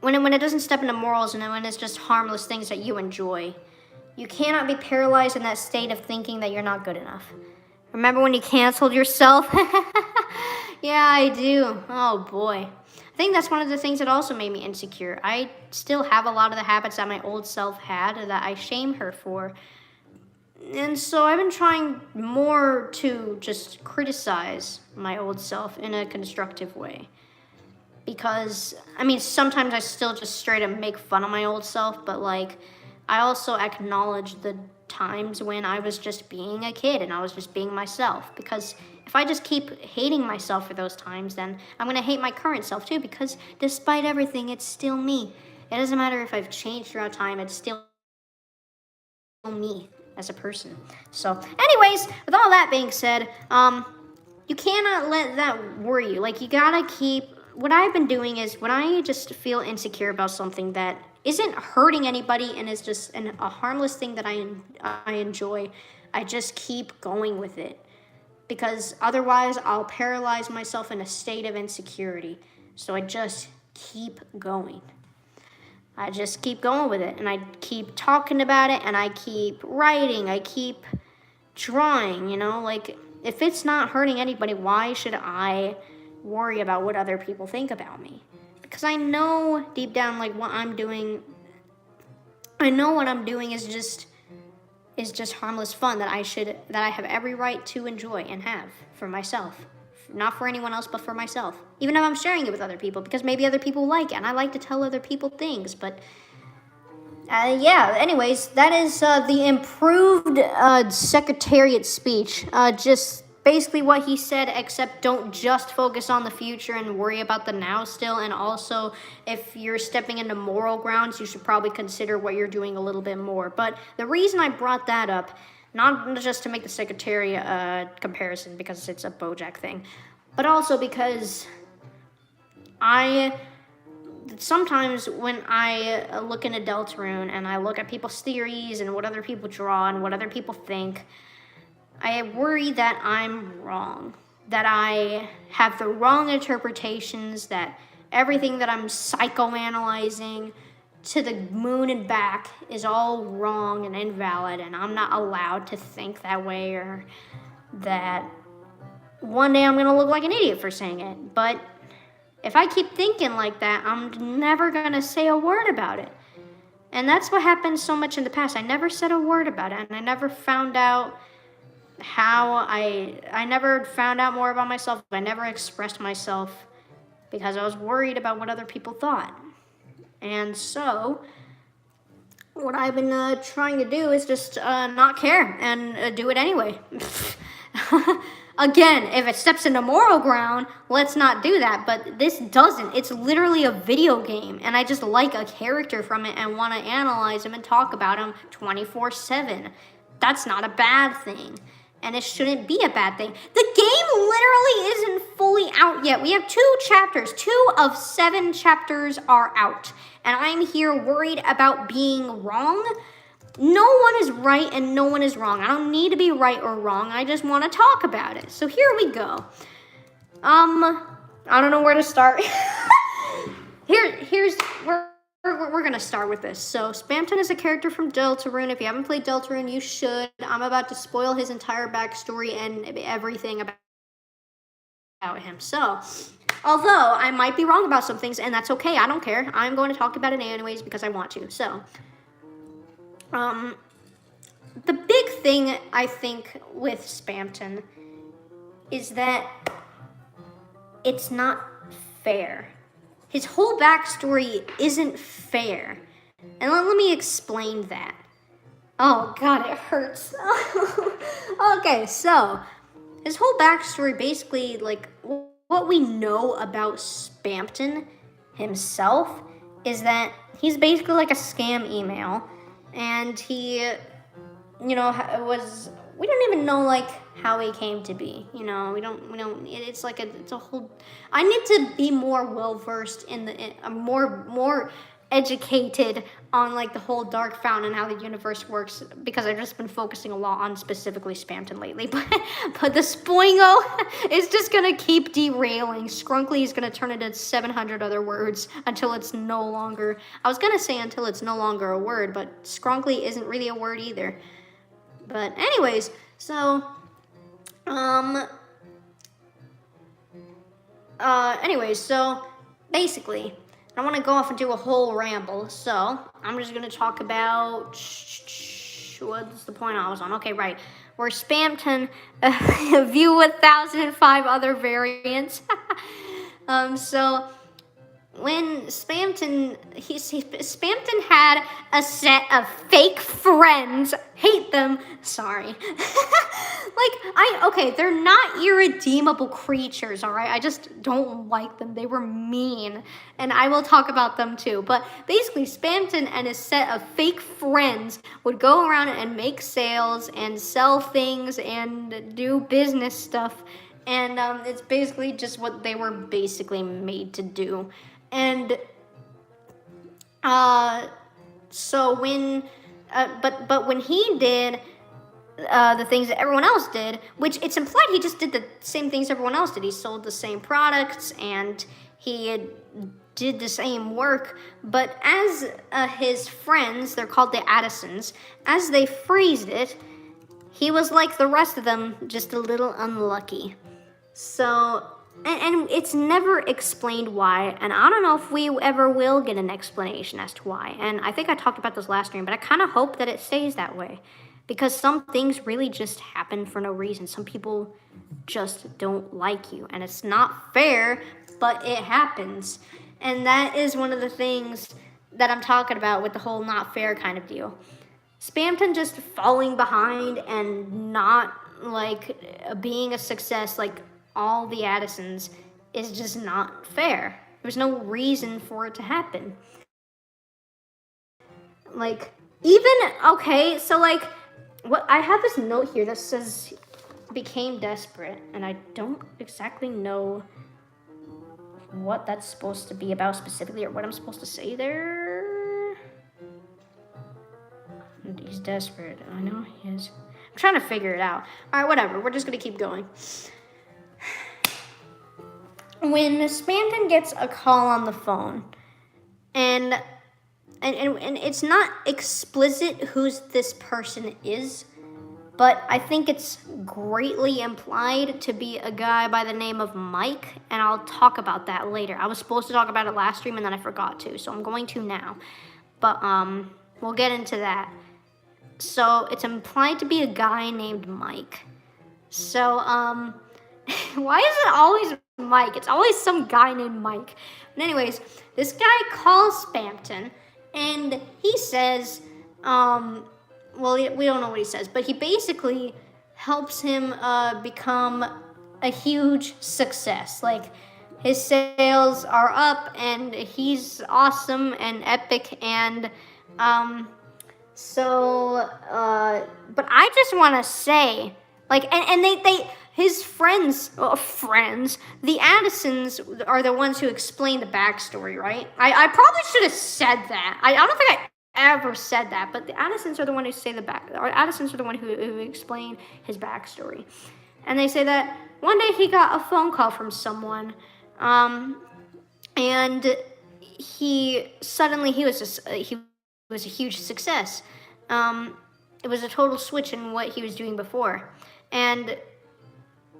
S1: when it doesn't step into morals and when it's just harmless things that you enjoy, you cannot be paralyzed in that state of thinking that you're not good enough. Remember when you canceled yourself? Yeah, I do. Oh boy. I think that's one of the things that also made me insecure. I still have a lot of the habits that my old self had that I shame her for. And so I've been trying more to just criticize my old self in a constructive way. Because, I mean, sometimes I still just straight up make fun of my old self, but I also acknowledge the times when I was just being a kid and I was just being myself. Because if I just keep hating myself for those times, then I'm going to hate my current self too, because despite everything, it's still me. It doesn't matter if I've changed throughout time, it's still me as a person. So anyways, with all that being said, you cannot let that worry you. You gotta keep what I've been doing is when I just feel insecure about something that isn't hurting anybody and is just a harmless thing that I enjoy, I just keep going with it because otherwise I'll paralyze myself in a state of insecurity. So I just keep going. I just keep going with it and I keep talking about it and I keep writing, I keep drawing, like if it's not hurting anybody, why should I worry about what other people think about me? Because I know deep down like what I'm doing is just harmless fun that I have every right to enjoy and have for myself. Not for anyone else, but for myself. Even if I'm sharing it with other people, because maybe other people like it, and I like to tell other people things. But yeah, anyways, that is the improved Secretariat speech. Just basically what he said, except don't just focus on the future and worry about the now still. And also, if you're stepping into moral grounds, you should probably consider what you're doing a little bit more. But the reason I brought that up, not just to make the Secretariat comparison, because it's a BoJack thing, but also because sometimes when I look into Deltarune and I look at people's theories and what other people draw and what other people think, I worry that I'm wrong, that I have the wrong interpretations, that everything that I'm psychoanalyzing to the moon and back is all wrong and invalid, and I'm not allowed to think that way, or that one day I'm gonna look like an idiot for saying it. But if I keep thinking like that, I'm never gonna say a word about it. And that's what happened so much in the past. I never said a word about it, and I never found out I never found out more about myself. I never expressed myself because I was worried about what other people thought. And so what I've been trying to do is just not care and do it anyway. Again, if it steps into moral ground, let's not do that. But this doesn't. It's literally a video game, and I just like a character from it and want to analyze him and talk about him 24/7. That's not a bad thing, and it shouldn't be a bad thing. The game literally isn't fully out yet. We have 2 chapters. 2 of 7 chapters are out, and I'm here worried about being wrong. No one is right and no one is wrong. I don't need to be right or wrong. I just want to talk about it. So here we go. I don't know where to start. We're gonna start with this. So Spamton is a character from Deltarune. If you haven't played Deltarune, you should. I'm about to spoil his entire backstory and everything about him. So, although I might be wrong about some things, and that's okay. I don't care. I'm going to talk about it anyways because I want to. So. The big thing I think with Spamton is that it's not fair. His whole backstory isn't fair. And let me explain that. Oh God, it hurts. Okay, so his whole backstory basically, like, what we know about Spamton himself is that he's basically like a scam email. And he, we don't even know, like, how he came to be, it's a whole, I need to be more well-versed more educated on, like, the whole Dark Fountain and how the universe works, because I've just been focusing a lot on specifically Spamton lately, but the Spoingo is just gonna keep derailing. Scrunkly is gonna turn into 700 other words until it's no longer, I was gonna say until it's no longer a word, but Scrunkly isn't really a word either. But anyways, so, basically, I want to go off and do a whole ramble, so I'm just going to talk about, what's the point I was on? Okay, right, where Spamton, view 1005 other variants. So, when Spamton had a set of fake friends, hate them, sorry. They're not irredeemable creatures, all right? I just don't like them. They were mean, and I will talk about them too. But basically, Spamton and his set of fake friends would go around and make sales and sell things and do business stuff And it's basically just what they were basically made to do. And so when but when he did the things that everyone else did, which it's implied he just did the same things everyone else did. He sold the same products and he did the same work. But as his friends, they're called the Addisons, as they phrased it, he was like the rest of them, just a little unlucky. So, and it's never explained why, and I don't know if we ever will get an explanation as to why. And I think I talked about this last stream, but I kind of hope that it stays that way. Because some things really just happen for no reason. Some people just don't like you. And it's not fair, but it happens. And that is one of the things that I'm talking about with the whole not fair kind of deal. Spamton just falling behind and not like being a success like all the Addisons is just not fair. There's no reason for it to happen. Like, even, okay, so like, what I have this note here that says became desperate, and I don't exactly know what that's supposed to be about specifically or what I'm supposed to say there. And he's desperate. I know he is. I'm trying to figure it out. All right, whatever. We're just gonna keep going. When Spamton gets a call on the phone, and it's not explicit who's this person is, but I think it's greatly implied to be a guy by the name of Mike, and I'll talk about that later. I was supposed to talk about it last stream, and then I forgot to, so I'm going to now. But we'll get into that. So it's implied to be a guy named Mike. So why is it always Mike? It's always some guy named Mike. But anyways, this guy calls Spamton, and he says, well, we don't know what he says, but he basically helps him become a huge success. Like, his sales are up, and he's awesome and epic, and but I just want to say, like, and they his friends, the Addisons are the ones who explain the backstory, right? I probably should have said that. I don't think I ever said that, but the Addisons are the one who say Addisons are the one who explain his backstory. And they say that one day he got a phone call from someone, and he was a huge success. It was a total switch in what he was doing before. And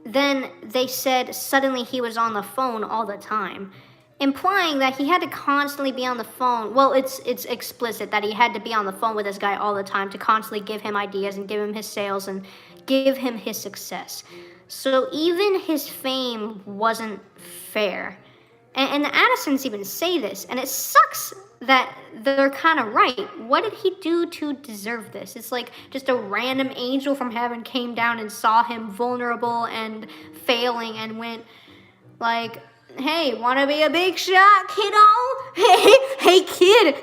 S1: then they said suddenly he was on the phone all the time, implying that he had to constantly be on the phone. Well, it's explicit that he had to be on the phone with this guy all the time to constantly give him ideas and give him his sales and give him his success. So even his fame wasn't fair. And the Addisons even say this, and it sucks that they're kind of right. What did he do to deserve this? It's like just a random angel from heaven came down and saw him vulnerable and failing and went like, hey, want to be a big shot, kiddo? Hey, kid.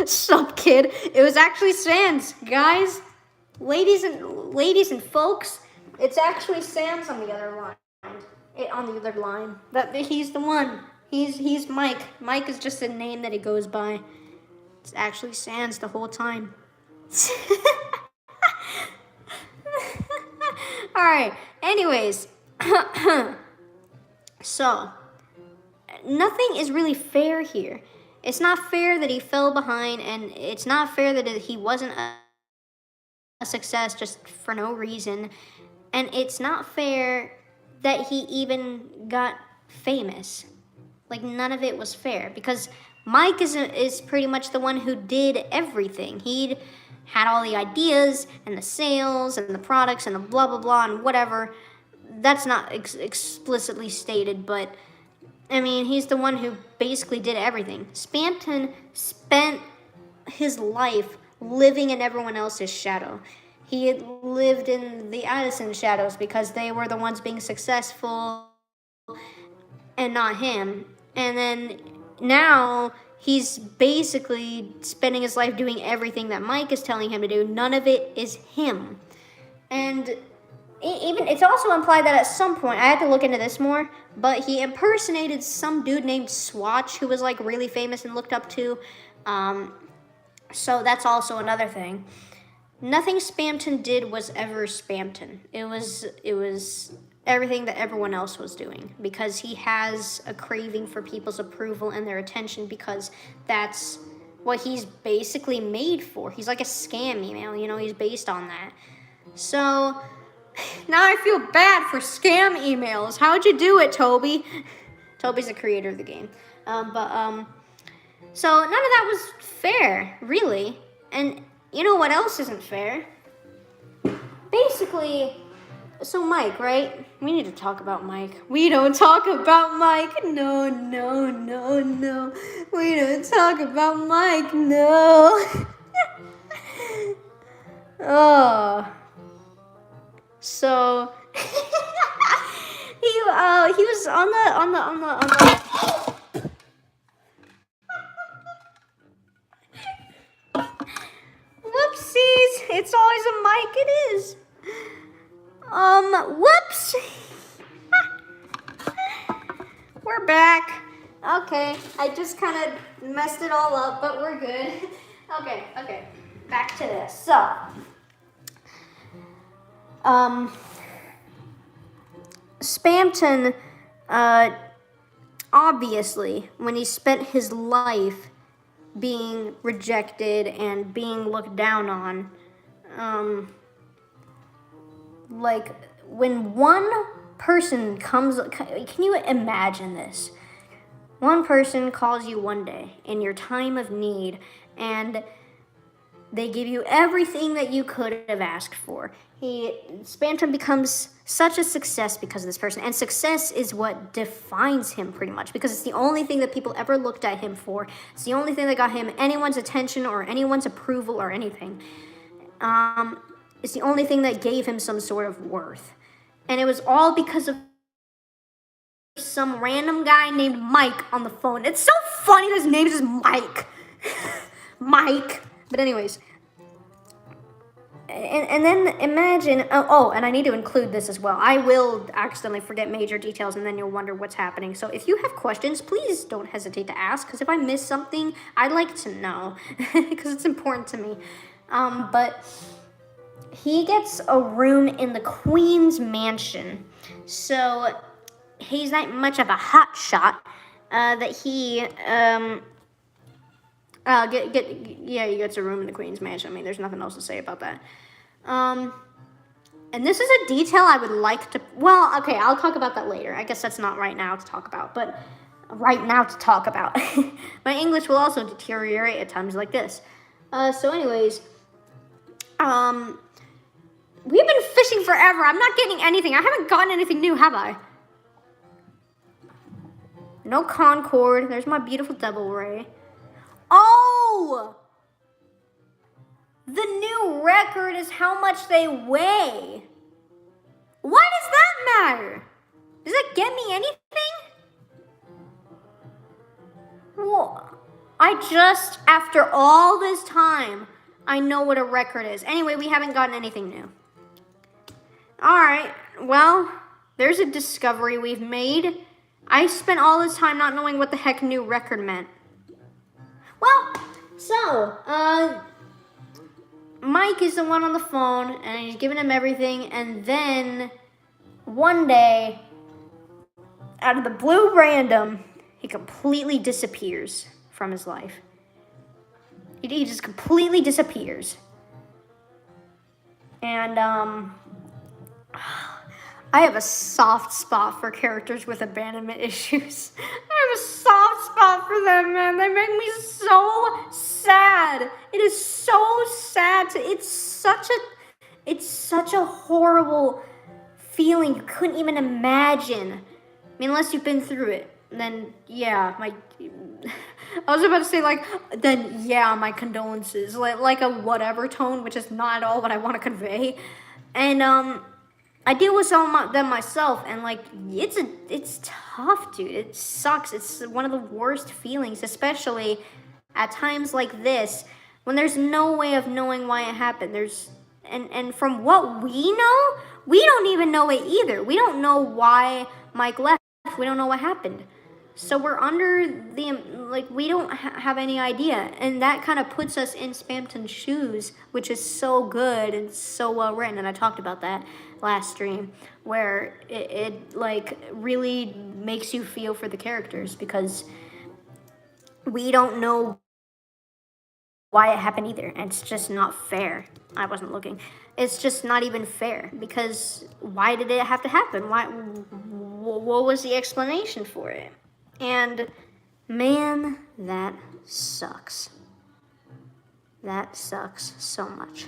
S1: Sup, kid? It was actually Sans, guys. Ladies and folks, it's actually Sans on the other line. That he's the one. He's Mike. Mike is just a name that he goes by. It's actually Sans the whole time. All right. Anyways, so nothing is really fair here. It's not fair that he fell behind, and it's not fair that he wasn't a success just for no reason, and it's not fair that he even got famous. Like, none of it was fair, because Mike is pretty much the one who did everything. He'd had all the ideas and the sales and the products and the blah blah blah and whatever. That's not explicitly stated, but I mean, he's the one who basically did everything. Spamton spent his life living in everyone else's shadow. He had lived in the Addison shadows because they were the ones being successful and not him. And then now he's basically spending his life doing everything that Mike is telling him to do. None of it is him. And Even it's also implied that at some point, I had to look into this more, but he impersonated some dude named Swatch who was like really famous and looked up to. So that's also another thing. Nothing Spamton did was ever Spamton. It was everything that everyone else was doing, because he has a craving for people's approval and their attention, because that's what he's basically made for. He's like a scam email, you know, he's based on that. So now I feel bad for scam emails. How'd you do it, Toby? Toby's the creator of the game. So none of that was fair, really. And you know what else isn't fair? Basically, so Mike, right? We need to talk about Mike. We don't talk about Mike. No. We don't talk about Mike, no. Oh. So he was on the Whoopsies! It's always a mic. It is. Whoops. We're back. Okay, I just kind of messed it all up, but we're good. Okay. Back to this. So, Spamton, obviously, when he spent his life being rejected and being looked down on, like, when one person comes, can you imagine this? One person calls you one day in your time of need, and they give you everything that you could have asked for. Spamton becomes such a success because of this person, and success is what defines him pretty much, because it's the only thing that people ever looked at him for. It's the only thing that got him anyone's attention or anyone's approval or anything. It's the only thing that gave him some sort of worth. And it was all because of some random guy named Mike on the phone. It's so funny that his name is just Mike. Mike. But anyways, and then imagine, and I need to include this as well. I will accidentally forget major details, and then you'll wonder what's happening. So if you have questions, please don't hesitate to ask, because if I miss something, I'd like to know, because it's important to me. But he gets a room in the Queen's mansion. So he's not much of a hot shot that he he gets a room in the Queen's mansion. I mean, there's nothing else to say about that. And this is a detail I would like to, well, okay, I'll talk about that later. I guess that's not right now to talk about, but right now to talk about. My English will also deteriorate at times like this. So anyways, we've been fishing forever. I'm not getting anything. I haven't gotten anything new, have I? No Concord. There's my beautiful Devil Ray. Oh! The new record is how much they weigh. Why does that matter? Does that get me anything? Well, after all this time, I know what a record is. Anyway, we haven't gotten anything new. Alright, well, there's a discovery we've made. I spent all this time not knowing what the heck new record meant. Well, so, Mike is the one on the phone, and he's giving him everything, and then one day, out of the blue random, he completely disappears from his life. He just completely disappears. And, I have a soft spot for characters with abandonment issues. I have a soft spot for them, man. They make me so sad. It is so sad. It's such a horrible feeling. You couldn't even imagine. I mean, unless you've been through it. Then, yeah, I was about to say, my condolences. Like a whatever tone, which is not at all what I want to convey. And, I deal with some of them myself, and it's tough, dude. It sucks. It's one of the worst feelings, especially at times like this, when there's no way of knowing why it happened. And from what we know, We don't even know it either. We don't know why Mike left. We don't know what happened. So we're under the, like, we don't have any idea. And that kind of puts us in Spamton's shoes, which is so good and so well written. And I talked about that last stream, where it like really makes you feel for the characters, because we don't know why it happened either. And it's just not fair. I wasn't looking. It's just not even fair, because why did it have to happen? What was the explanation for it? And man, that sucks. That sucks so much.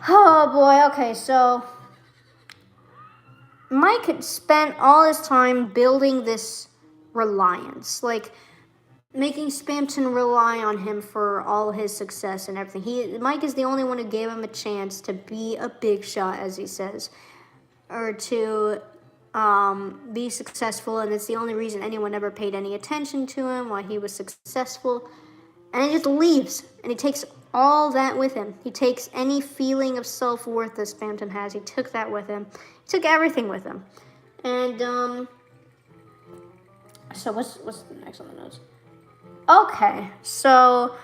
S1: Oh boy, okay, so Mike had spent all his time building this reliance, like making Spamton rely on him for all his success and everything. Mike is the only one who gave him a chance to be a big shot, as he says, or to be successful, and it's the only reason anyone ever paid any attention to him, why he was successful. And he just leaves, and he takes all that with him. He takes any feeling of self-worth that Spamton has. He took that with him. He took everything with him. And so what's the next on the notes? Okay, so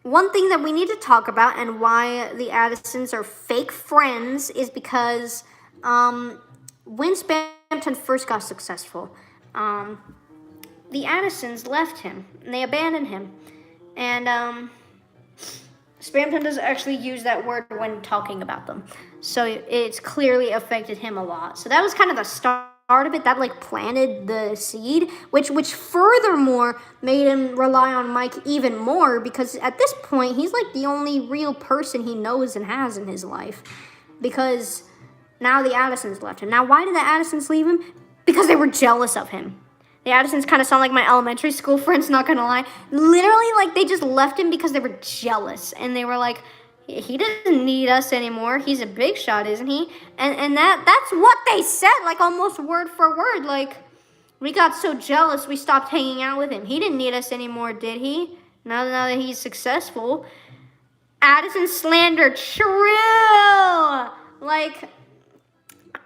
S1: one thing that we need to talk about, and why the Addisons are fake friends, is because when Spamton first got successful, the Addisons left him, and they abandoned him. And Spamton doesn't actually use that word when talking about them. So it's clearly affected him a lot. So that was kind of the start of it. That like planted the seed, which furthermore made him rely on Mike even more, because at this point, he's like the only real person he knows and has in his life. Because now the Addisons left him. Now, why did the Addisons leave him? Because they were jealous of him. The Addisons kind of sound like my elementary school friends, not gonna lie. Literally, like, they just left him because they were jealous. And they were like, he doesn't need us anymore. He's a big shot, isn't he? And that's what they said, like, almost word for word. Like, we got so jealous, we stopped hanging out with him. He didn't need us anymore, did he? Now that he's successful. Addison slander, true! Like,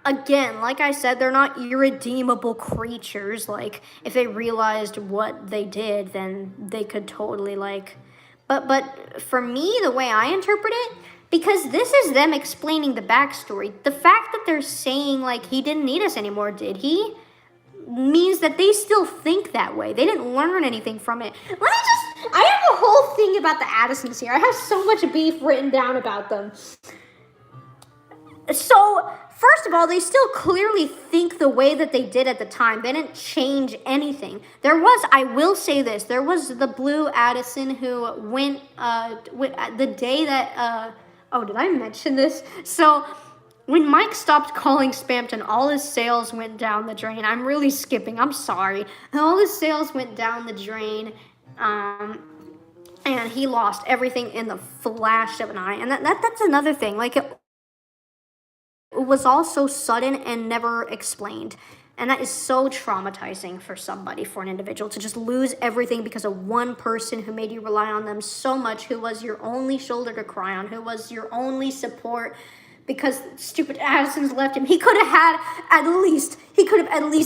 S1: again, like I said, they're not irredeemable creatures. Like, if they realized what they did, then they could totally, like... But for me, the way I interpret it, because this is them explaining the backstory, the fact that they're saying, like, he didn't need us anymore, did he? Means that they still think that way. They didn't learn anything from it. I have a whole thing about the Addisons here. I have so much beef written down about them. So, first of all, they still clearly think the way that they did at the time. They didn't change anything. I will say this, there was the Blue Addison who went, the day that, did I mention this? So, when Mike stopped calling Spamton, all his sales went down the drain. I'm really skipping, I'm sorry. All his sales went down the drain, and he lost everything in the flash of an eye. And that's another thing, like, it was all so sudden and never explained. And that is so traumatizing for somebody, for an individual, to just lose everything because of one person who made you rely on them so much, who was your only shoulder to cry on, who was your only support, because stupid Addisons left him. He could have at least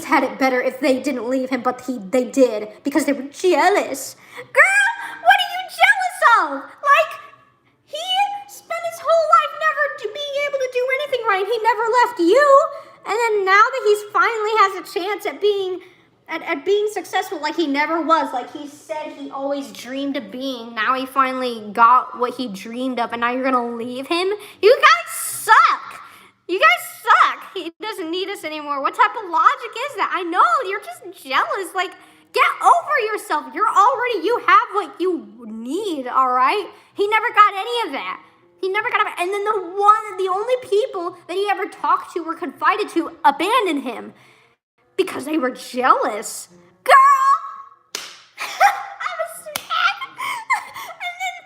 S1: had it better if they didn't leave him, but they did, because they were jealous. Girl, what are you jealous of? Like, he spent his whole life never being able to do anything right. He never left you. And then now that he's finally has a chance at being successful, like he never was, like he said he always dreamed of being, now he finally got what he dreamed of, and now you're gonna leave him? You guys suck. You guys suck. He doesn't need us anymore. What type of logic is that? I know, you're just jealous. Like, get over yourself. You have what you need, all right? He never got any of that. He never got it. And then the only people that he ever talked to or confided to abandoned him because they were jealous. Girl! I was so and then,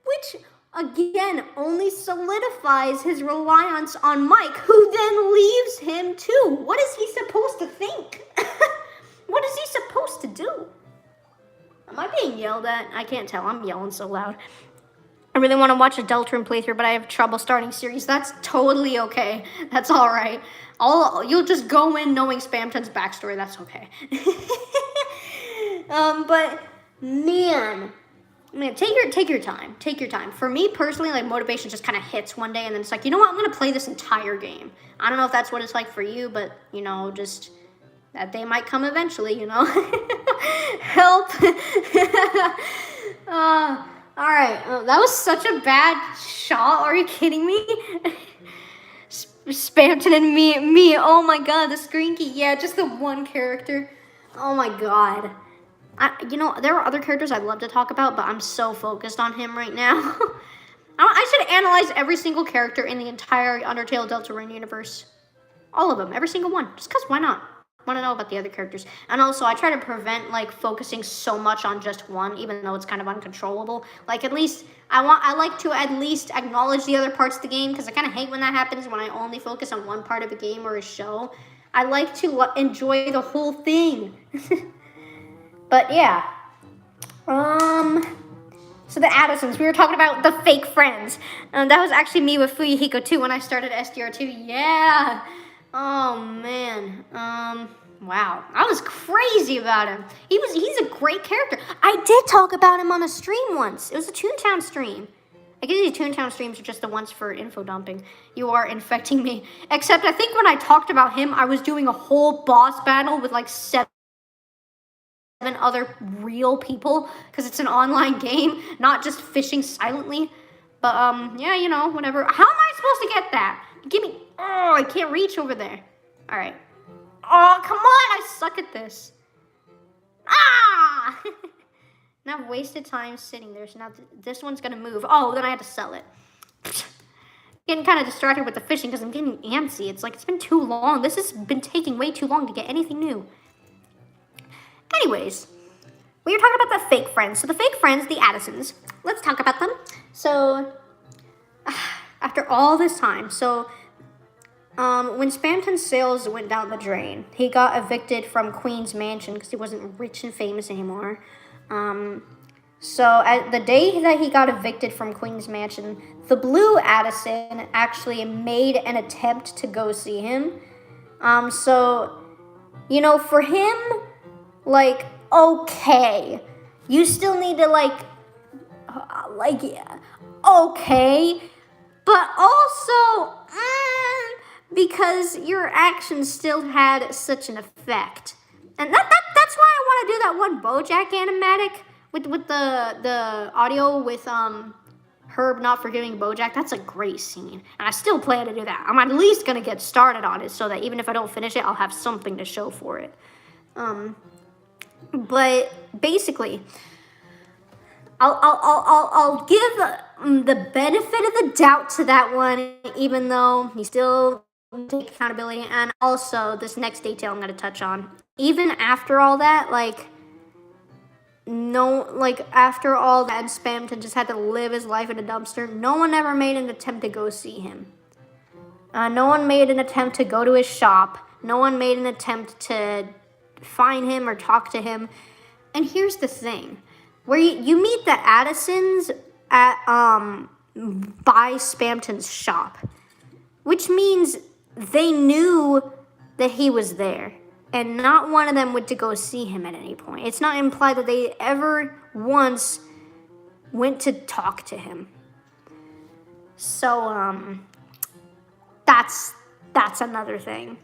S1: which, again, only solidifies his reliance on Mike, who then leaves him too. What is he supposed to think? What is he supposed to do? Am I being yelled at? I can't tell. I'm yelling so loud. I really want to watch a Deltarune playthrough, but I have trouble starting series. That's totally okay. That's all right. You'll just go in knowing Spamton's backstory. That's okay. But man, take your time. Take your time. For me personally, like motivation just kind of hits one day, and then it's like, you know what? I'm gonna play this entire game. I don't know if that's what it's like for you, but you know, just that day might come eventually. You know, help. All right, that was such a bad shot. Are you kidding me? Spamton and me. Oh my god, the screen key. Yeah, just the one character. Oh my god. You know, there are other characters I'd love to talk about, but I'm so focused on him right now. I should analyze every single character in the entire Undertale Deltarune universe. All of them, every single one. Just because, why not? I want to know about the other characters. And also, I try to prevent, like, focusing so much on just one, even though it's kind of uncontrollable. Like, at least, I like to at least acknowledge the other parts of the game, because I kind of hate when that happens, when I only focus on one part of a game or a show. I like to enjoy the whole thing. But, yeah. So the Addisons, we were talking about the fake friends. That was actually me with Fuyuhiko, too, when I started SDR2. Yeah. Oh man, wow, I was crazy about him. He's a great character. I did talk about him on a stream once. It was a Toontown stream. I guess these Toontown streams are just the ones for info dumping. You are infecting me. Except I think when I talked about him, I was doing a whole boss battle with like 7 other real people, because it's an online game, not just fishing silently. But yeah, you know, whatever. How am I supposed to get that? Give me. Oh, I can't reach over there. All right. Oh, come on. I suck at this. Ah! Now I've wasted time sitting there. So now this one's going to move. Oh, then I had to sell it. Getting kind of distracted with the fishing because I'm getting antsy. It's like it's been too long. This has been taking way too long to get anything new. Anyways, we were talking about the fake friends. So the fake friends, the Addisons. Let's talk about them. So after all this time, when Spamton's sales went down the drain, he got evicted from Queen's Mansion because he wasn't rich and famous anymore. So at the day that he got evicted from Queen's Mansion, the Blue Addison actually made an attempt to go see him. So, you know, for him, like, okay, you still need to yeah, okay, but also, because your actions still had such an effect. And that's why I want to do that one BoJack animatic with the audio with Herb not forgiving BoJack. That's a great scene, and I still plan to do that. I'm at least gonna get started on it so that even if I don't finish it, I'll have something to show for it. But basically, I'll give the benefit of the doubt to that one, even though he still take accountability. And also, this next detail I'm going to touch on. Even after all that, after all that, Spamton just had to live his life in a dumpster. No one ever made an attempt to go see him. No one made an attempt to go to his shop. No one made an attempt to find him or talk to him. And here's the thing. Where you meet the Addisons at by Spamton's shop, which means they knew that he was there, and not one of them went to go see him at any point. It's not implied that they ever once went to talk to him. So that's another thing.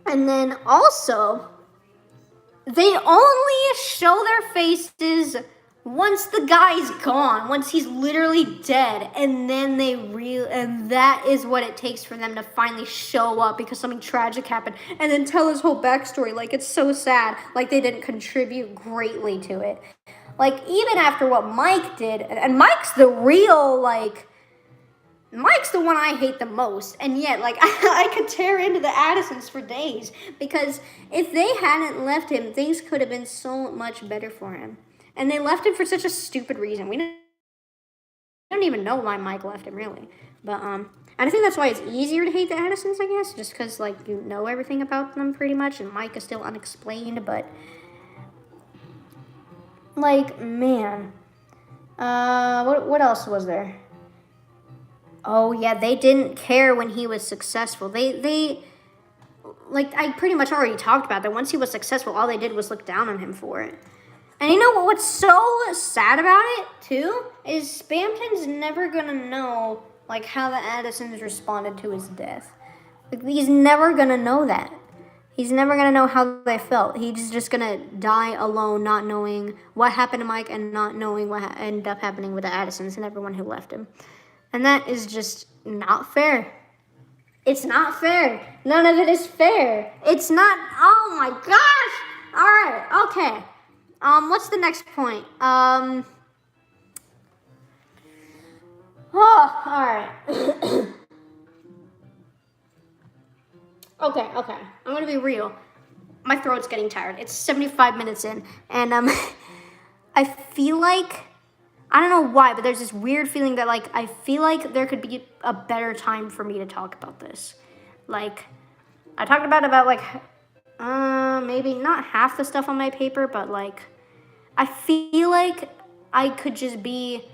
S1: And then also, they only show their faces once the guy's gone, once he's literally dead, and then and that is what it takes for them to finally show up because something tragic happened, and then tell his whole backstory. Like, it's so sad, like they didn't contribute greatly to it. Like, even after what Mike did, and Mike's the one I hate the most, and yet, I could tear into the Addisons for days, because if they hadn't left him, things could have been so much better for him. And they left him for such a stupid reason. We don't even know why Mike left him, really. But, and I think that's why it's easier to hate the Addisons, I guess, just because, you know everything about them pretty much, and Mike is still unexplained, but, man, What else was there? Oh yeah, they didn't care when he was successful. They like I pretty much already talked about that. Once he was successful, all they did was look down on him for it. And you know what's so sad about it too is Spamton's never gonna know like how the Addisons responded to his death. Like he's never gonna know that. He's never gonna know how they felt. He's just gonna die alone, not knowing what happened to Mike and not knowing what ended up happening with the Addisons and everyone who left him. And that is just not fair. It's not fair. None of it is fair. It's not. Oh my gosh. All right. Okay. What's the next point? Oh, all right. Okay. I'm gonna be real. My throat's getting tired. It's 75 minutes in, and I feel like I don't know why, but there's this weird feeling that like I feel like there could be a better time for me to talk about this. Like I talked about like maybe not half the stuff on my paper, but like I feel like I could just be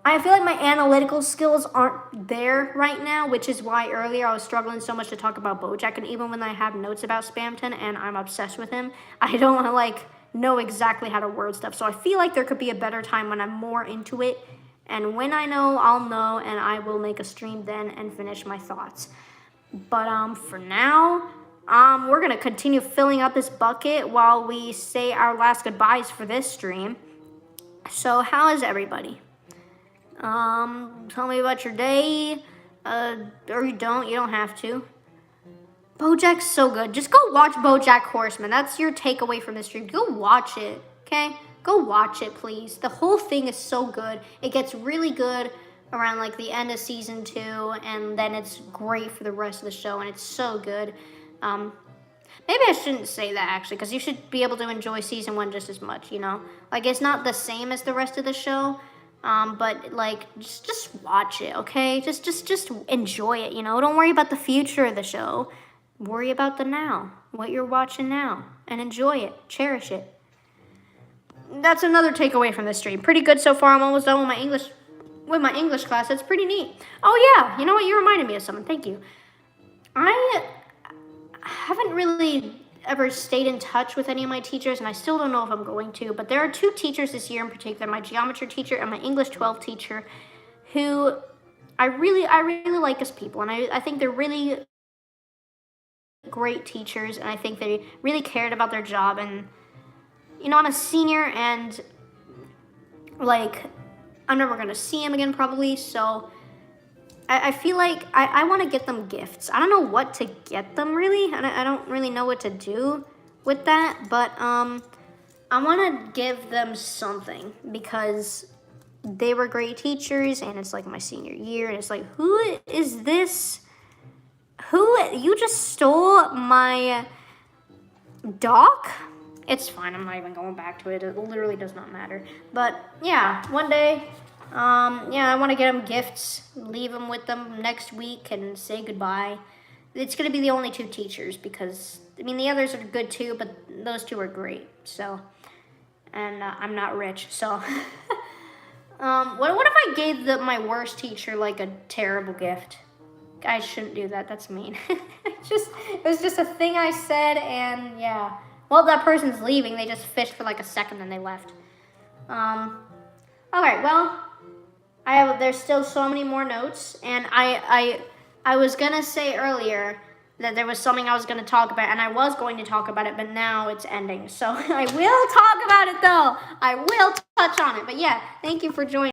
S1: I feel like my analytical skills aren't there right now, which is why earlier I was struggling so much to talk about BoJack, and even when I have notes about Spamton and I'm obsessed with him, I don't want to like know exactly how to word stuff. So I feel like there could be a better time when I'm more into it, and when I know, I'll know, and I will make a stream then and finish my thoughts. But for now, we're gonna continue filling up this bucket while we say our last goodbyes for this stream. So how is everybody? Tell me about your day, or you don't have to. BoJack's so good. Just go watch BoJack Horseman. That's your takeaway from this stream. Go watch it, okay? Go watch it, please. The whole thing is so good. It gets really good around like the end of season 2, and then it's great for the rest of the show, and it's so good. Maybe I shouldn't say that actually, because you should be able to enjoy season 1 just as much, you know? Like it's not the same as the rest of the show. But like just watch it, okay? Just enjoy it, you know? Don't worry about the future of the show. Worry about the now, what you're watching now, and enjoy it, cherish it. That's another takeaway from this stream. Pretty good so far. I'm almost done with my English class. That's pretty neat. Oh yeah, you know what? You reminded me of something. Thank you. I haven't really ever stayed in touch with any of my teachers, and I still don't know if I'm going to, but there are 2 teachers this year in particular, my geometry teacher and my English 12 teacher, who I really like as people, and I think they're really great teachers, and I think they really cared about their job. And you know, I'm a senior, and like I'm never gonna see him again probably, so I feel like I want to get them gifts. I don't know what to get them really. I don't really know what to do with that, but I want to give them something because they were great teachers, and it's like my senior year, and it's like, who is this? You just stole my doc? It's fine. I'm not even going back to it. It literally does not matter. But yeah, one day. I want to get them gifts, leave them with them next week, and say goodbye. It's going to be the only 2 teachers because, I mean, the others are good too, but those 2 are great, so, and I'm not rich, so. What if I gave my worst teacher, like, a terrible gift? I shouldn't do that, that's mean. It was just a thing I said, and yeah. Well, that person's leaving, they just fished for like a second and they left. Alright, well, there's still so many more notes, and I was gonna say earlier that there was something I was gonna talk about, and I was going to talk about it, but now it's ending. So I will talk about it though. I will touch on it. But yeah, thank you for joining.